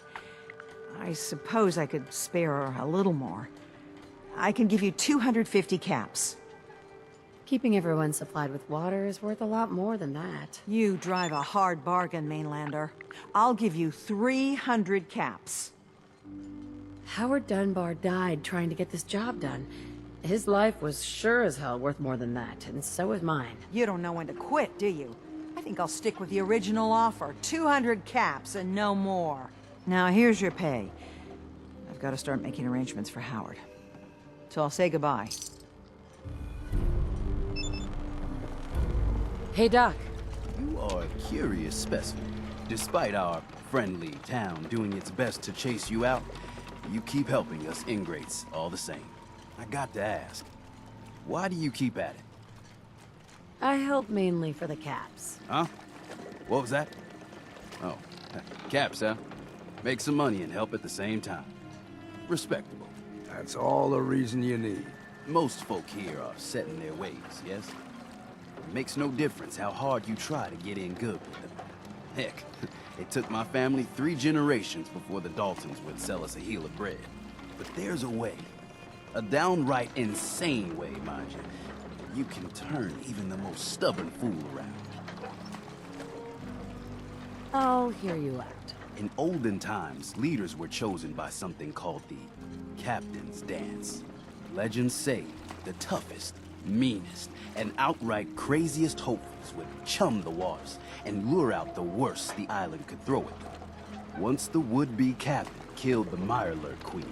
I suppose I could spare a little more. I can give you 250 caps. Keeping everyone supplied with water is worth a lot more than that. You drive a hard bargain, Mainlander. I'll give you 300 caps. Howard Dunbar died trying to get this job done. His life was sure as hell worth more than that, and so is mine. You don't know when to quit, do you? I think I'll stick with the original offer. 200 caps and no more. Now, here's your pay. I've got to start making arrangements for Howard. So I'll say goodbye. Hey, Doc. You are a curious specimen. Despite our friendly town doing its best to chase you out, you keep helping us ingrates all the same. I got to ask, why do you keep at it? I help mainly for the caps. Huh? What was that? Oh, caps, huh? Make some money and help at the same time. Respectable. That's all the reason you need. Most folk here are set in their ways, yes? It makes no difference how hard you try to get in good with them. Heck, it took my family 3 generations before the Daltons would sell us a heel of bread. But there's a way. A downright insane way, mind you. You can turn even the most stubborn fool around. I'll hear you out. In olden times, leaders were chosen by something called the Captain's Dance. Legends say the toughest, meanest, and outright craziest hopefuls would chum the waters and lure out the worst the island could throw at them. Once the would-be captain killed the Mirelurk Queen,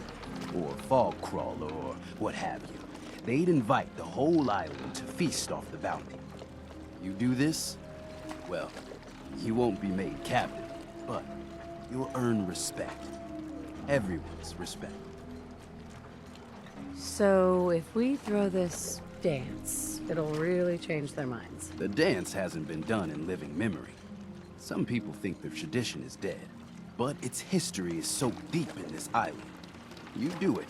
or Fog Crawler, or what have you, they'd invite the whole island to feast off the bounty. You do this, well, you won't be made captain, but you'll earn respect. Everyone's respect. So, if we throw this dance, it'll really change their minds. The dance hasn't been done in living memory. Some people think the tradition is dead, but its history is so deep in this island. You do it,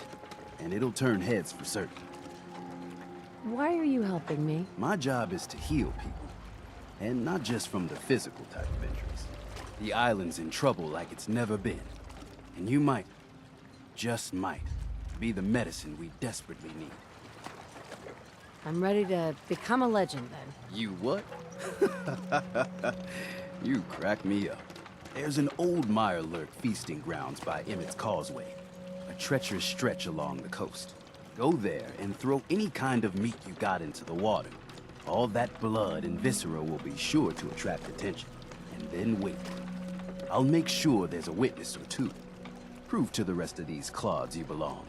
and it'll turn heads for certain. Why are you helping me? My job is to heal people, and not just from the physical type of injuries. The island's in trouble like it's never been, and you might, just might, be the medicine we desperately need. I'm ready to become a legend, then. You what? You crack me up. There's an old Mirelurk feasting grounds by Emmett's Causeway, a treacherous stretch along the coast. Go there and throw any kind of meat you got into the water. All that blood and viscera will be sure to attract attention. And then wait. I'll make sure there's a witness or two. Prove to the rest of these clods you belong.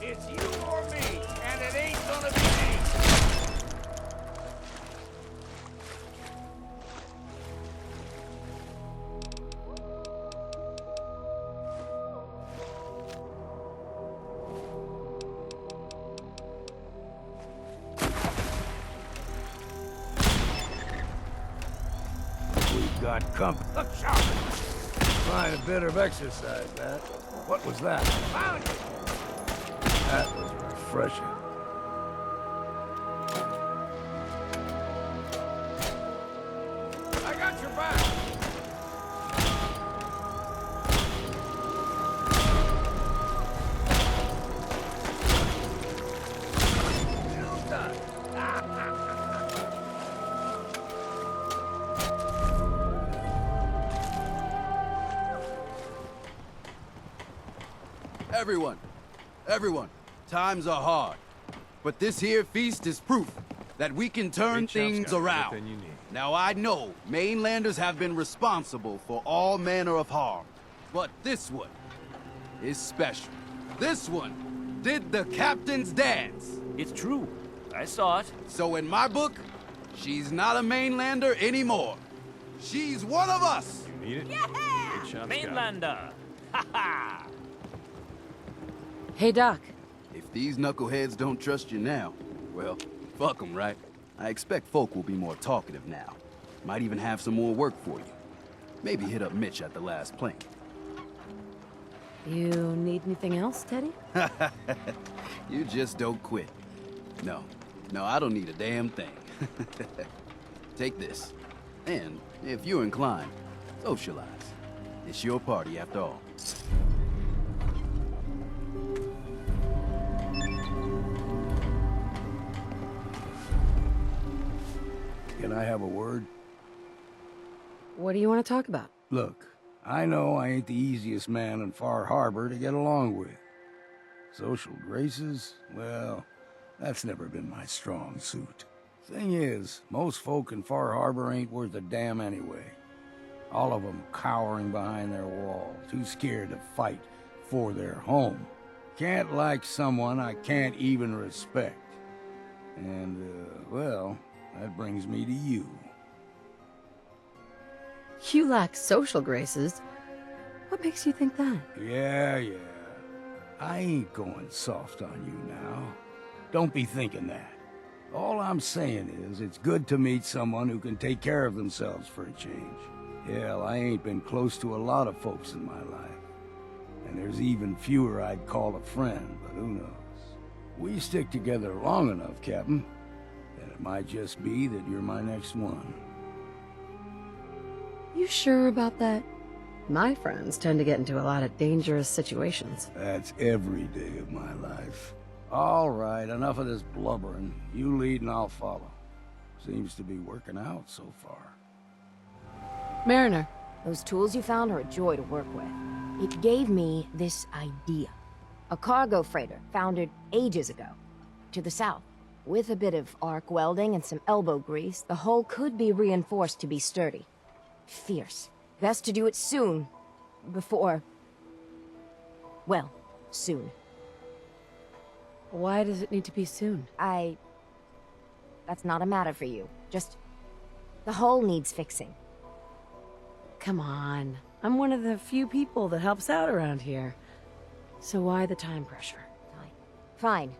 It's you or me, and it ain't gonna be me. We've got company. Look sharp. Find a bit of exercise, that. What was that? Found you. That was refreshing. I got your back. Well done. Everyone, times are hard. But this here feast is proof that we can turn things around. Now I know mainlanders have been responsible for all manner of harm, but this one is special. This one did the captain's dance. It's true. I saw it. So in my book, she's not a mainlander anymore. She's one of us. You need it? Yeah! Mainlander! Ha ha! Hey, Doc. If these knuckleheads don't trust you now, well, fuck them, right? I expect folk will be more talkative now. Might even have some more work for you. Maybe hit up Mitch at the last plank. You need anything else, Teddy? You just don't quit. No, I don't need a damn thing. Take this. And, if you're inclined, socialize. It's your party after all. Can I have a word? What do you want to talk about? Look, I know I ain't the easiest man in Far Harbor to get along with. Social graces? Well, that's never been my strong suit. Thing is, most folk in Far Harbor ain't worth a damn anyway. All of them cowering behind their wall, too scared to fight for their home. Can't like someone I can't even respect. And, well, that brings me to you. You lack social graces. What makes you think that? Yeah. I ain't going soft on you now. Don't be thinking that. All I'm saying is, it's good to meet someone who can take care of themselves for a change. Hell, I ain't been close to a lot of folks in my life. And there's even fewer I'd call a friend, but who knows? We stick together long enough, Captain, and it might just be that you're my next one. You sure about that? My friends tend to get into a lot of dangerous situations. That's every day of my life. All right, enough of this blubbering. You lead and I'll follow. Seems to be working out so far. Mariner. Those tools you found are a joy to work with. It gave me this idea. A cargo freighter founded ages ago, to the south. With a bit of arc welding and some elbow grease, the hull could be reinforced to be sturdy. Fierce. Best to do it soon. Before... well, soon. Why does it need to be soon? That's not a matter for you. Just... the hull needs fixing. Come on. I'm one of the few people that helps out around here. So why the time pressure? Fine.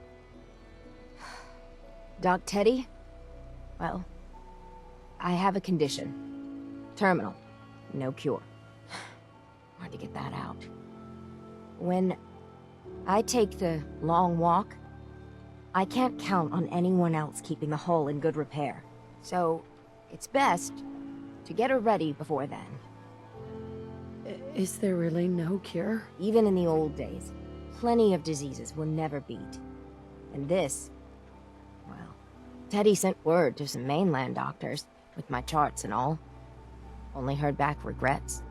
Doc Teddy? Well, I have a condition. Terminal. No cure. Hard to get that out. When I take the long walk, I can't count on anyone else keeping the hull in good repair. So, it's best to get her ready before then. Is there really no cure? Even in the old days, plenty of diseases were never beat. And this... well, Teddy sent word to some mainland doctors, with my charts and all. Only heard back regrets.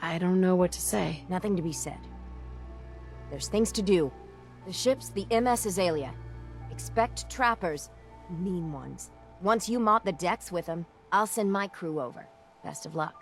I don't know what to say. Nothing to be said. There's things to do. The ship's the MS Azalea. Expect trappers. Mean ones. Once you mop the decks with them, I'll send my crew over. Best of luck.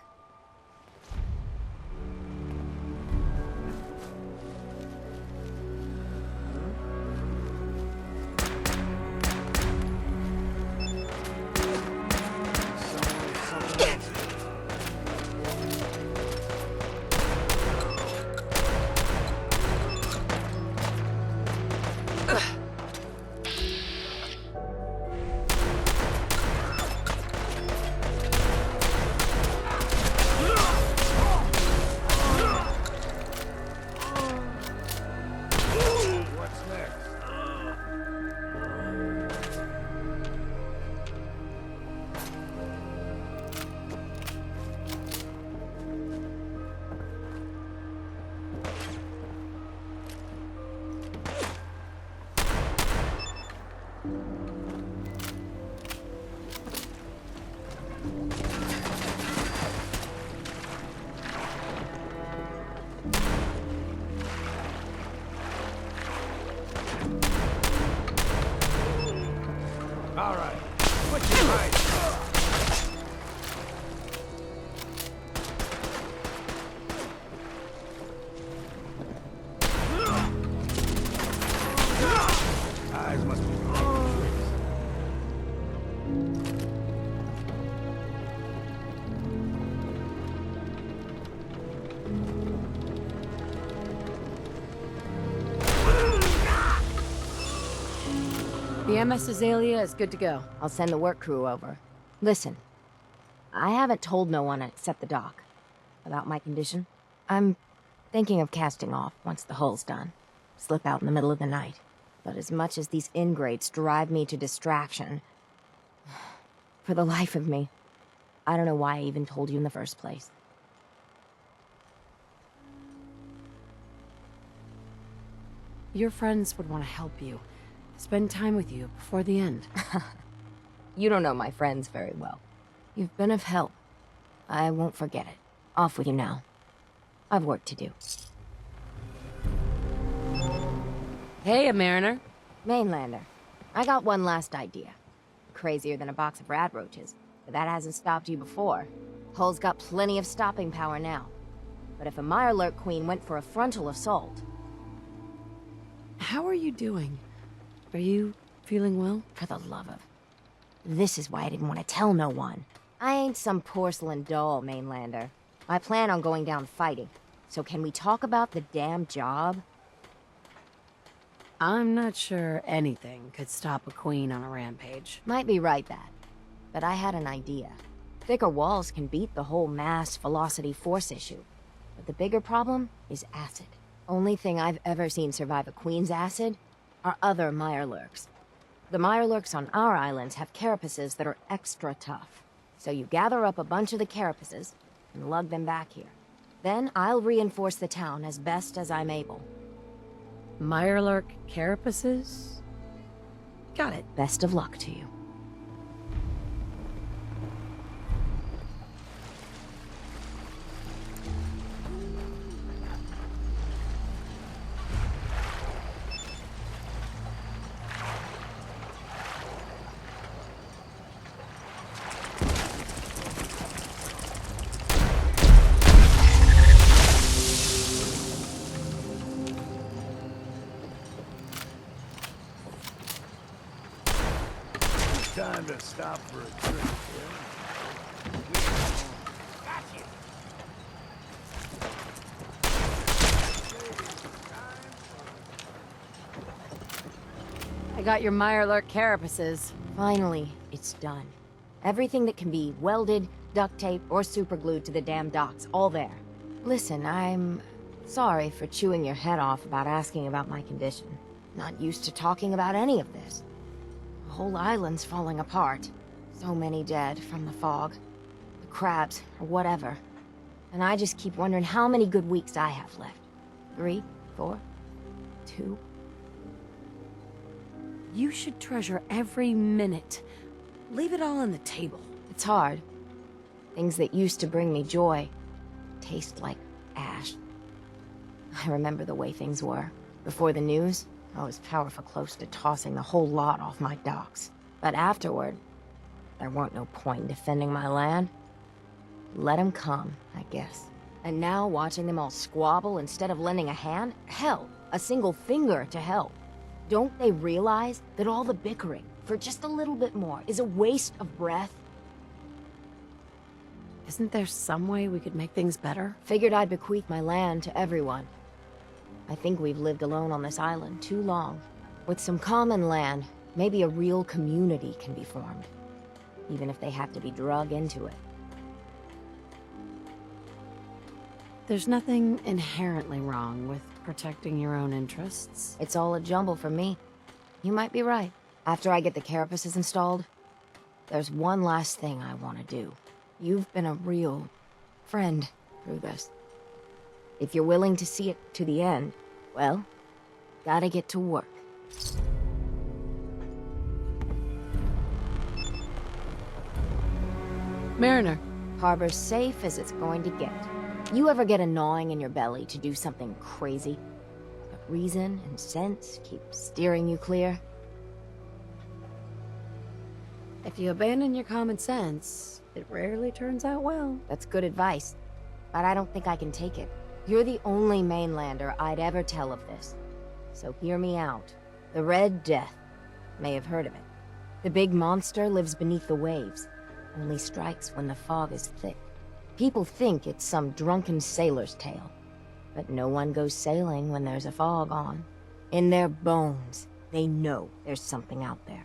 All right, put your right. Eyes must be The MS Azalea is good to go. I'll send the work crew over. Listen, I haven't told no one except the doc about my condition. I'm thinking of casting off once the hull's done. Slip out in the middle of the night. But as much as these ingrates drive me to distraction, for the life of me, I don't know why I even told you in the first place. Your friends would want to help you. Spend time with you before the end. You don't know my friends very well. You've been of help. I won't forget it. Off with you now. I've work to do. Hey, a mariner. Mainlander. I got one last idea. Crazier than a box of rat roaches. But that hasn't stopped you before. Hull's got plenty of stopping power now. But if a Mirelurk Queen went for a frontal assault... How are you doing? Are you feeling well? For the love of... This is why I didn't want to tell no one. I ain't some porcelain doll, Mainlander. I plan on going down fighting. So can we talk about the damn job? I'm not sure anything could stop a queen on a rampage. Might be right, that. But I had an idea. Thicker walls can beat the whole mass velocity force issue. But the bigger problem is acid. Only thing I've ever seen survive a queen's acid are other Mirelurks. The Mirelurks on our islands have carapaces that are extra tough. So you gather up a bunch of the carapaces and lug them back here. Then I'll reinforce the town as best as I'm able. Mirelurk carapaces? Got it. Best of luck to you. Time to stop for a drink, I got your Mirelurk carapaces. Finally, it's done. Everything that can be welded, duct taped, or superglued to the damn docks, all there. Listen, I'm sorry for chewing your head off about asking about my condition. Not used to talking about any of this. The whole island's falling apart. So many dead from the fog. The crabs, or whatever. And I just keep wondering how many good weeks I have left. 3, 4, 2... You should treasure every minute. Leave it all on the table. It's hard. Things that used to bring me joy taste like ash. I remember the way things were. Before the news, I was powerful close to tossing the whole lot off my docks. But afterward, there weren't no point in defending my land. Let them come, I guess. And now watching them all squabble instead of lending a hand? Hell, a single finger to help. Don't they realize that all the bickering, for just a little bit more, is a waste of breath? Isn't there some way we could make things better? Figured I'd bequeath my land to everyone. I think we've lived alone on this island too long. With some common land, maybe a real community can be formed. Even if they have to be drug into it. There's nothing inherently wrong with protecting your own interests. It's all a jumble for me. You might be right. After I get the carapaces installed, there's one last thing I want to do. You've been a real friend through this. If you're willing to see it to the end, well, gotta get to work. Mariner. Harbor's safe as it's going to get. You ever get a gnawing in your belly to do something crazy? But reason and sense keep steering you clear? If you abandon your common sense, it rarely turns out well. That's good advice, but I don't think I can take it. You're the only mainlander I'd ever tell of this. So hear me out. The Red Death. May have heard of it. The big monster lives beneath the waves. Only strikes when the fog is thick. People think it's some drunken sailor's tale. But no one goes sailing when there's a fog on. In their bones, they know there's something out there.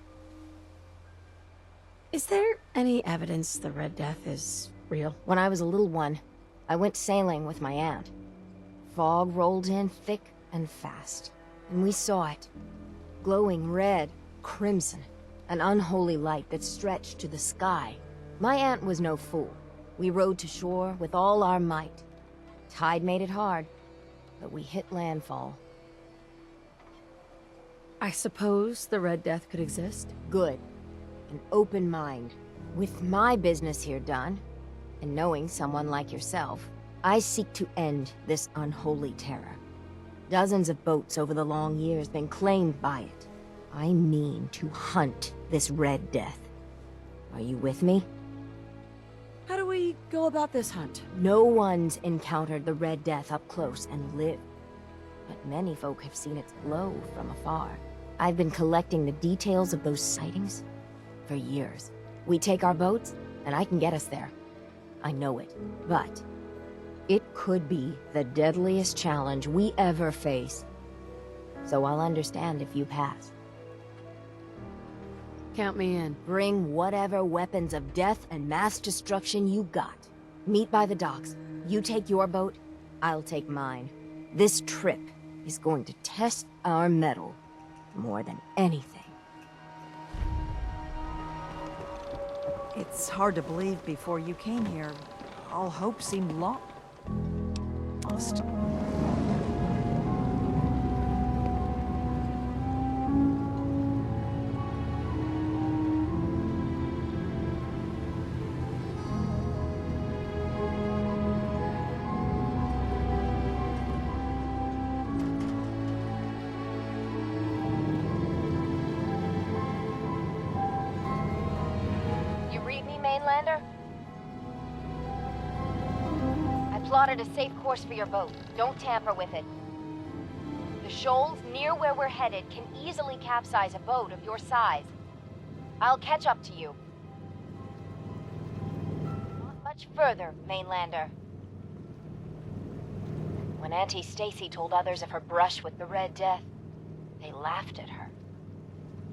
Is there any evidence the Red Death is real? When I was a little one, I went sailing with my aunt. Fog rolled in thick and fast, and we saw it. Glowing red, crimson, an unholy light that stretched to the sky. My aunt was no fool. We rowed to shore with all our might. Tide made it hard, but we hit landfall. I suppose the Red Death could exist? Good. An open mind. With my business here done, and knowing someone like yourself, I seek to end this unholy terror. Dozens of boats over the long years been claimed by it. I mean to hunt this Red Death. Are you with me? How do we go about this hunt? No one's encountered the Red Death up close and lived. But many folk have seen its glow from afar. I've been collecting the details of those sightings for years. We take our boats, and I can get us there. I know it. But it could be the deadliest challenge we ever face. So I'll understand if you pass. Count me in. Bring whatever weapons of death and mass destruction you got. Meet by the docks. You take your boat, I'll take mine. This trip is going to test our mettle more than anything. It's hard to believe before you came here, all hope seemed lost. You read me, Mainlander? I plotted a safe course for your boat. Don't tamper with it. The shoals near where we're headed can easily capsize a boat of your size. I'll catch up to you. Not much further, Mainlander. When Auntie Stacy told others of her brush with the Red Death, they laughed at her.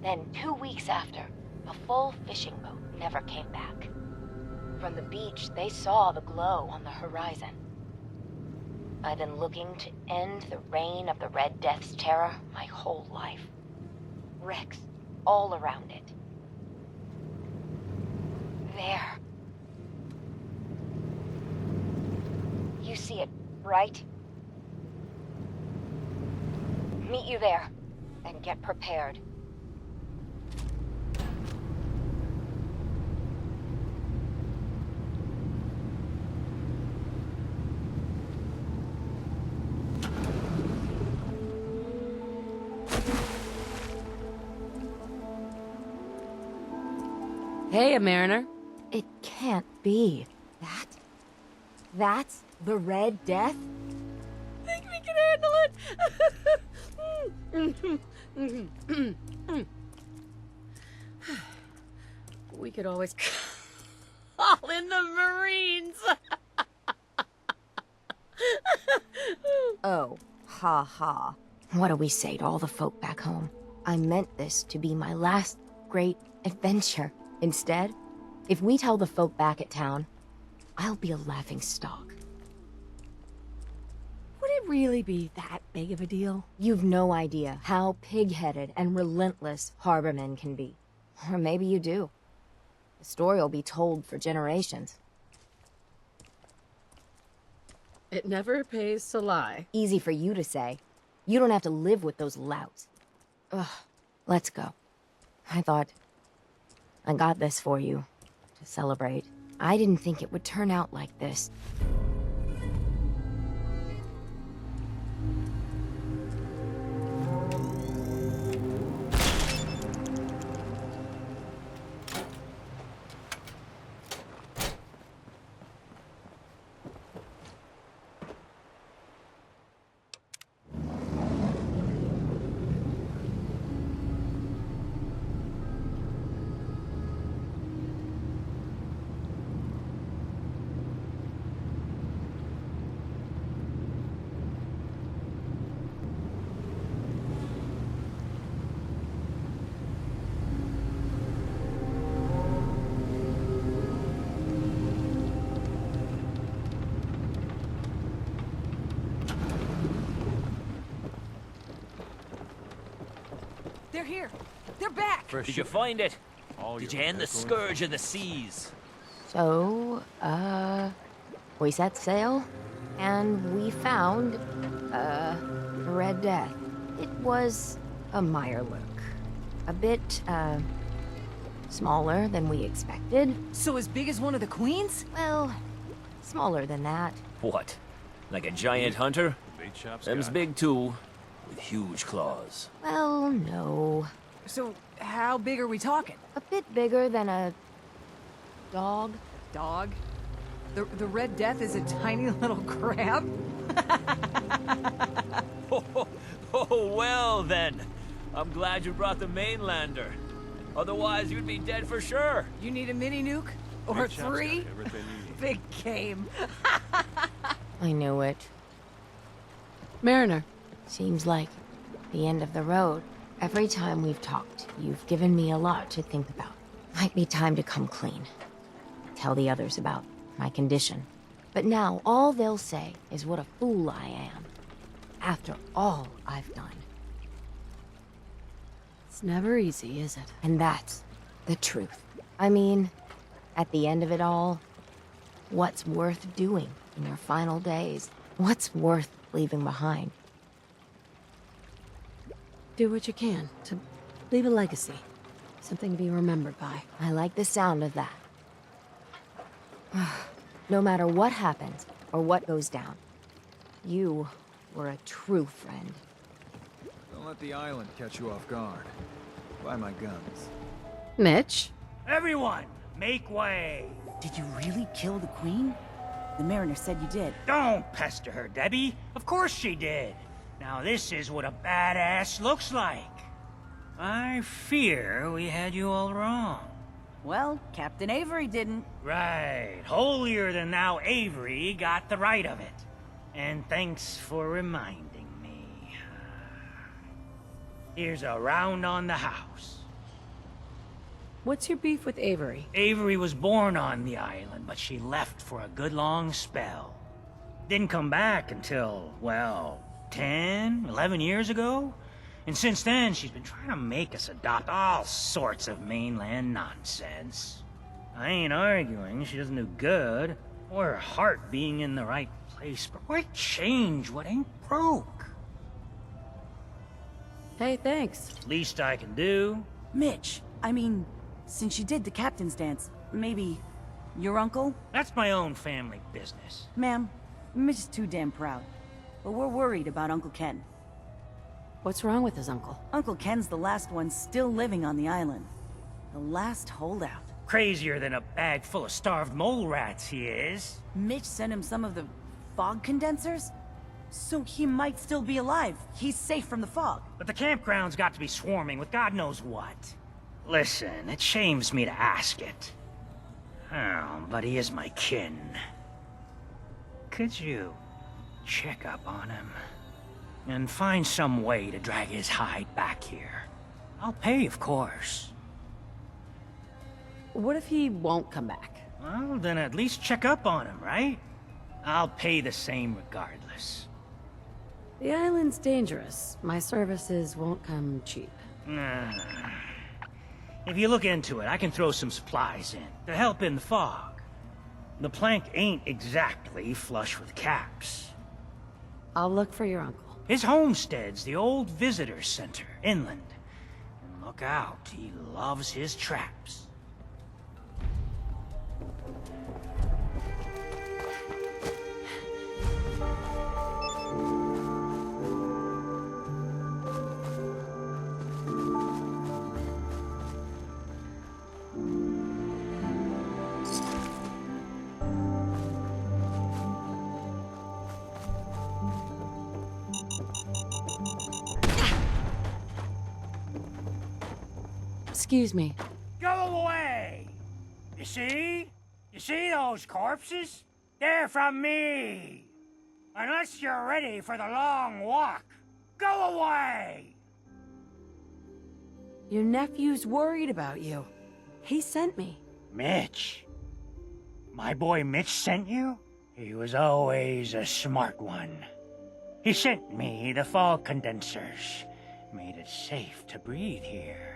Then 2 weeks after, a full fishing boat never came back. From the beach, they saw the glow on the horizon. I've been looking to end the reign of the Red Death's terror my whole life. Wrecks all around it. There. You see it, right? Meet you there, and get prepared. Hey, a mariner. It can't be. That's the Red Death? I think we can handle it. We could always call in the Marines. Oh, ha ha. What do we say to all the folk back home? I meant this to be my last great adventure. Instead, if we tell the folk back at town, I'll be a laughing stock. Would it really be that big of a deal? You've no idea how pig-headed and relentless Harbormen can be. Or maybe you do. The story will be told for generations. It never pays to lie. Easy for you to say. You don't have to live with those louts. Ugh, let's go. I thought I got this for you to celebrate. I didn't think it would turn out like this. They're here. They're back. Did you find it? Did you end the scourge of the seas? So, we set sail, and we found, Red Death. It was a Mirelurk. A bit, smaller than we expected. So as big as one of the queens? Well, smaller than that. What? Like a giant hunter? Them's big too, with huge claws. Well, no. So how big are we talking? A bit bigger than a dog. Dog? The Red Death is a tiny little crab? Oh, well then. I'm glad you brought the mainlander. Otherwise, you'd be dead for sure. You need a mini nuke? Or 3? Big game. I knew it. Mariner. Seems like the end of the road. Every time we've talked, you've given me a lot to think about. Might be time to come clean. Tell the others about my condition. But now, all they'll say is what a fool I am. After all I've done. It's never easy, is it? And that's the truth. I mean, at the end of it all, what's worth doing in your final days? What's worth leaving behind? Do what you can to leave a legacy. Something to be remembered by. I like the sound of that. No matter what happens, or what goes down, you were a true friend. Don't let the island catch you off guard. Buy my guns. Mitch? Everyone, make way! Did you really kill the Queen? The Mariner said you did. Don't pester her, Debbie. Of course she did. Now this is what a badass looks like. I fear we had you all wrong. Well, Captain Avery didn't. Right. Holier than thou Avery got the right of it. And thanks for reminding me. Here's a round on the house. What's your beef with Avery? Avery was born on the island, but she left for a good long spell. Didn't come back until, well, 10, 11 years ago. And since then, she's been trying to make us adopt all sorts of mainland nonsense. I ain't arguing she doesn't do good, or her heart being in the right place, but why change what ain't broke? Hey, thanks. Least I can do. Mitch, I mean, since you did the captain's dance, maybe your uncle? That's my own family business. Ma'am, Mitch is too damn proud. But we're worried about Uncle Ken. What's wrong with his uncle? Uncle Ken's the last one still living on the island. The last holdout. Crazier than a bag full of starved mole rats, he is. Mitch sent him some of the fog condensers? So he might still be alive. He's safe from the fog. But the campground's got to be swarming with God knows what. Listen, it shames me to ask it. Oh, but he is my kin. Could you check up on him? And find some way to drag his hide back here. I'll pay, of course. What if he won't come back? Well, then at least check up on him, right? I'll pay the same regardless. The island's dangerous. My services won't come cheap. If you look into it, I can throw some supplies in to help in the fog. The plank ain't exactly flush with caps. I'll look for your uncle. His homestead's the old visitor center, inland. And look out, he loves his traps. Excuse me. Go away! You see? You see those corpses? They're from me! Unless you're ready for the long walk, go away! Your nephew's worried about you. He sent me. Mitch? My boy Mitch sent you? He was always a smart one. He sent me the fog condensers. Made it safe to breathe here.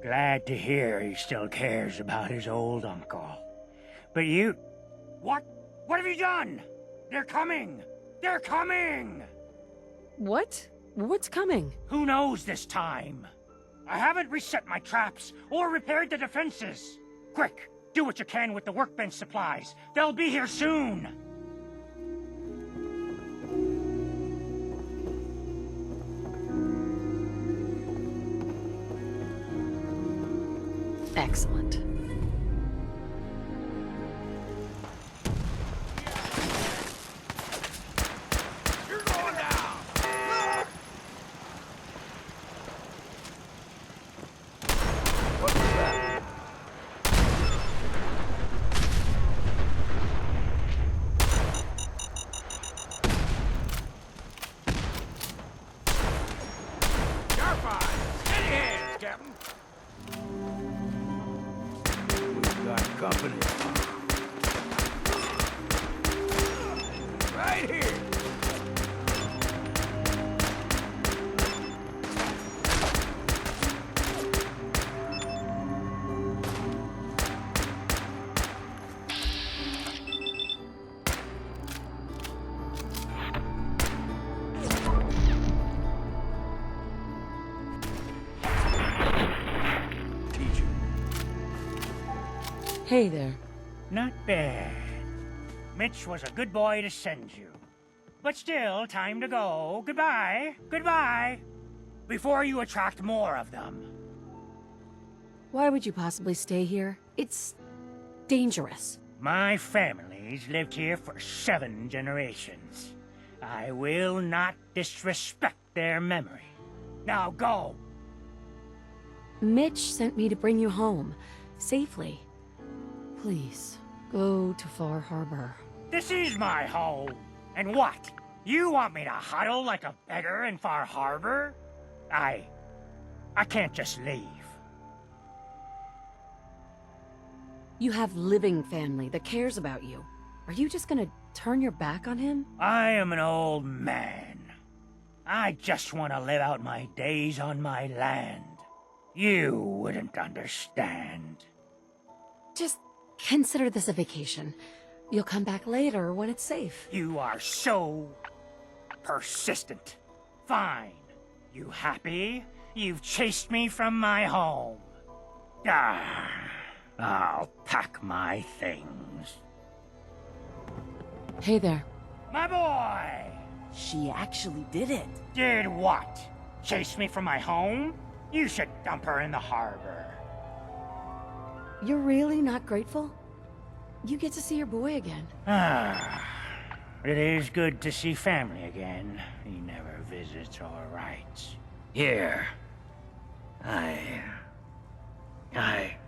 Glad to hear he still cares about his old uncle. But you... What? What have you done? They're coming! They're coming! What? What's coming? Who knows this time? I haven't reset my traps or repaired the defenses. Quick, do what you can with the workbench supplies. They'll be here soon. Excellent. You're going down! What was that? You're fine! Captain. We've got company. Right here. Hey there. Not bad. Mitch was a good boy to send you. But still, time to go. Goodbye. Goodbye. Before you attract more of them. Why would you possibly stay here? It's dangerous. My family's lived here for 7 generations. I will not disrespect their memory. Now go. Mitch sent me to bring you home. Safely. Please, go to Far Harbor. This is my home. And what? You want me to huddle like a beggar in Far Harbor? I can't just leave. You have living family that cares about you. Are you just gonna turn your back on him? I am an old man. I just want to live out my days on my land. You wouldn't understand. Just consider this a vacation. You'll come back later when it's safe. You are so persistent. Fine. You happy? You've chased me from my home. I'll pack my things. Hey there. My boy! She actually did it. Did what? Chase me from my home? You should dump her in the harbor. You're really not grateful? You get to see your boy again. It is good to see family again. He never visits or writes. Here.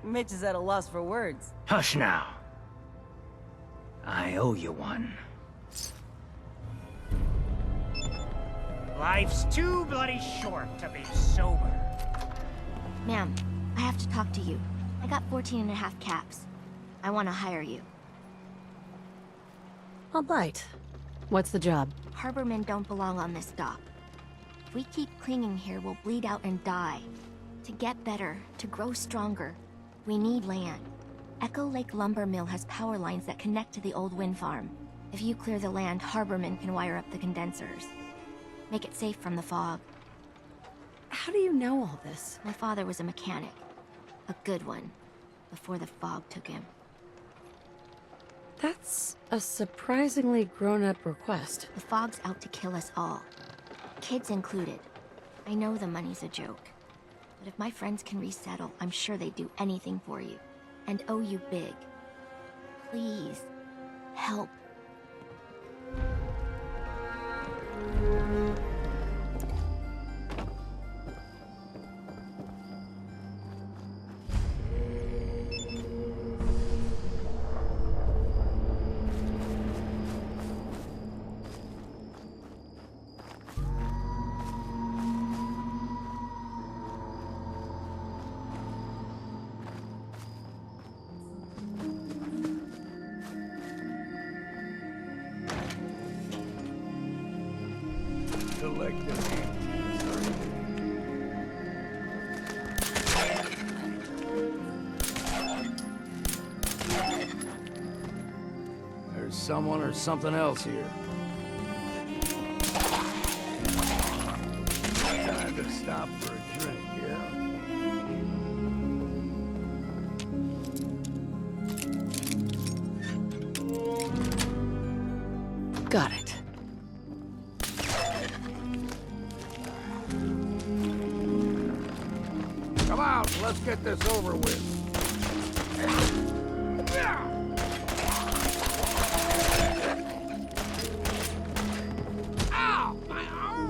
Mitch is at a loss for words. Hush now. I owe you one. Life's too bloody short to be sober. Ma'am, I have to talk to you. I got 14 and a half caps. I want to hire you. I'll bite. What's the job? Harbormen don't belong on this dock. If we keep clinging here, we'll bleed out and die. To get better, to grow stronger, we need land. Echo Lake Lumber Mill has power lines that connect to the old wind farm. If you clear the land, Harbormen can wire up the condensers. Make it safe from the fog. How do you know all this? My father was a mechanic. A good one. Before the fog took him. That's a surprisingly grown-up request. The fog's out to kill us all. Kids included. I know the money's a joke. But if my friends can resettle, I'm sure they'd do anything for you. And owe you big. Please, help. There's someone or something else here. Time to stop for a drink, yeah? Got it. Come out, let's get this over with. Ow! My arm!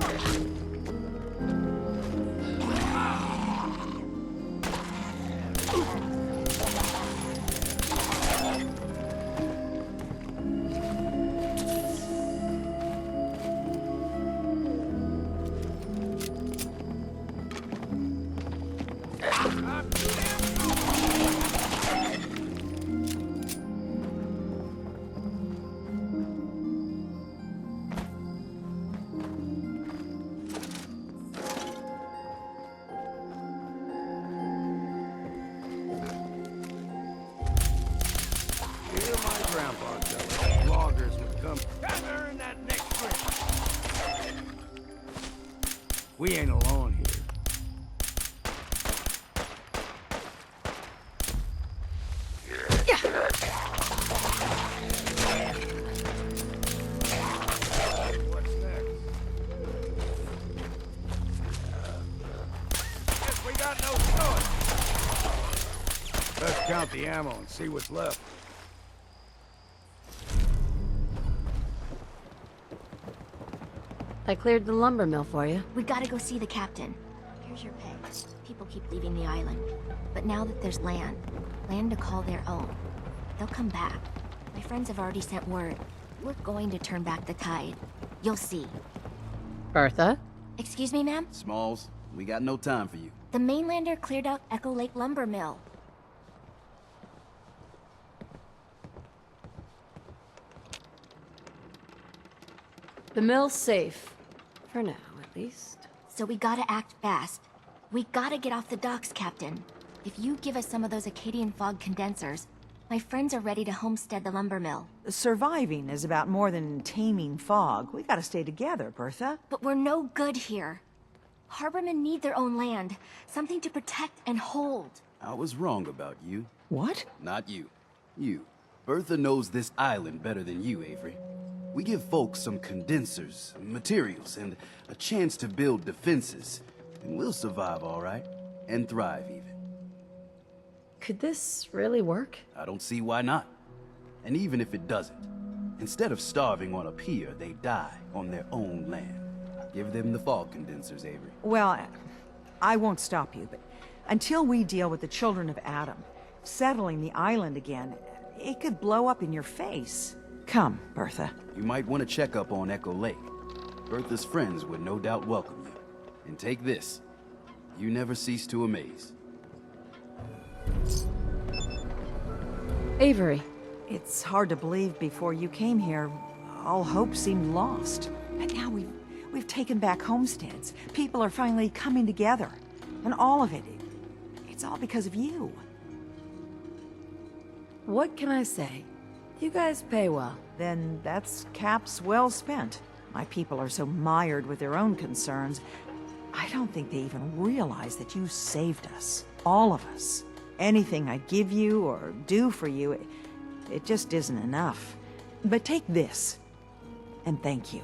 come. Gather in that next group. We ain't alone here. What's next? Guess we got no choice. Let's count the ammo and see what's left. I cleared the lumber mill for you. We gotta go see the captain. Here's your pay. People keep leaving the island. But now that there's land to call their own, they'll come back. My friends have already sent word. We're going to turn back the tide. You'll see. Bertha? Excuse me, ma'am? Smalls, we got no time for you. The mainlander cleared out Echo Lake Lumber Mill. The mill's safe. For now, at least. So we gotta act fast. We gotta get off the docks, Captain. If you give us some of those Acadian fog condensers, my friends are ready to homestead the lumber mill. Surviving is about more than taming fog. We gotta stay together, Bertha. But we're no good here. Harbormen need their own land, something to protect and hold. I was wrong about you. What? Not you. You. Bertha knows this island better than you, Avery. We give folks some condensers, materials, and a chance to build defenses. And we'll survive all right. And thrive, even. Could this really work? I don't see why not. And even if it doesn't, instead of starving on a pier, they die on their own land. Give them the fog condensers, Avery. Well, I won't stop you, but until we deal with the children of Adam, settling the island again, it could blow up in your face. Come, Bertha. You might want to check up on Echo Lake. Bertha's friends would no doubt welcome you. And take this. You never cease to amaze. Avery. It's hard to believe before you came here, all hope seemed lost. But now we've taken back homesteads. People are finally coming together. And all of it, it's all because of you. What can I say? You guys pay well. Then that's Cap's well spent. My people are so mired with their own concerns, I don't think they even realize that you saved us. All of us. Anything I give you or do for you, it just isn't enough. But take this, and thank you.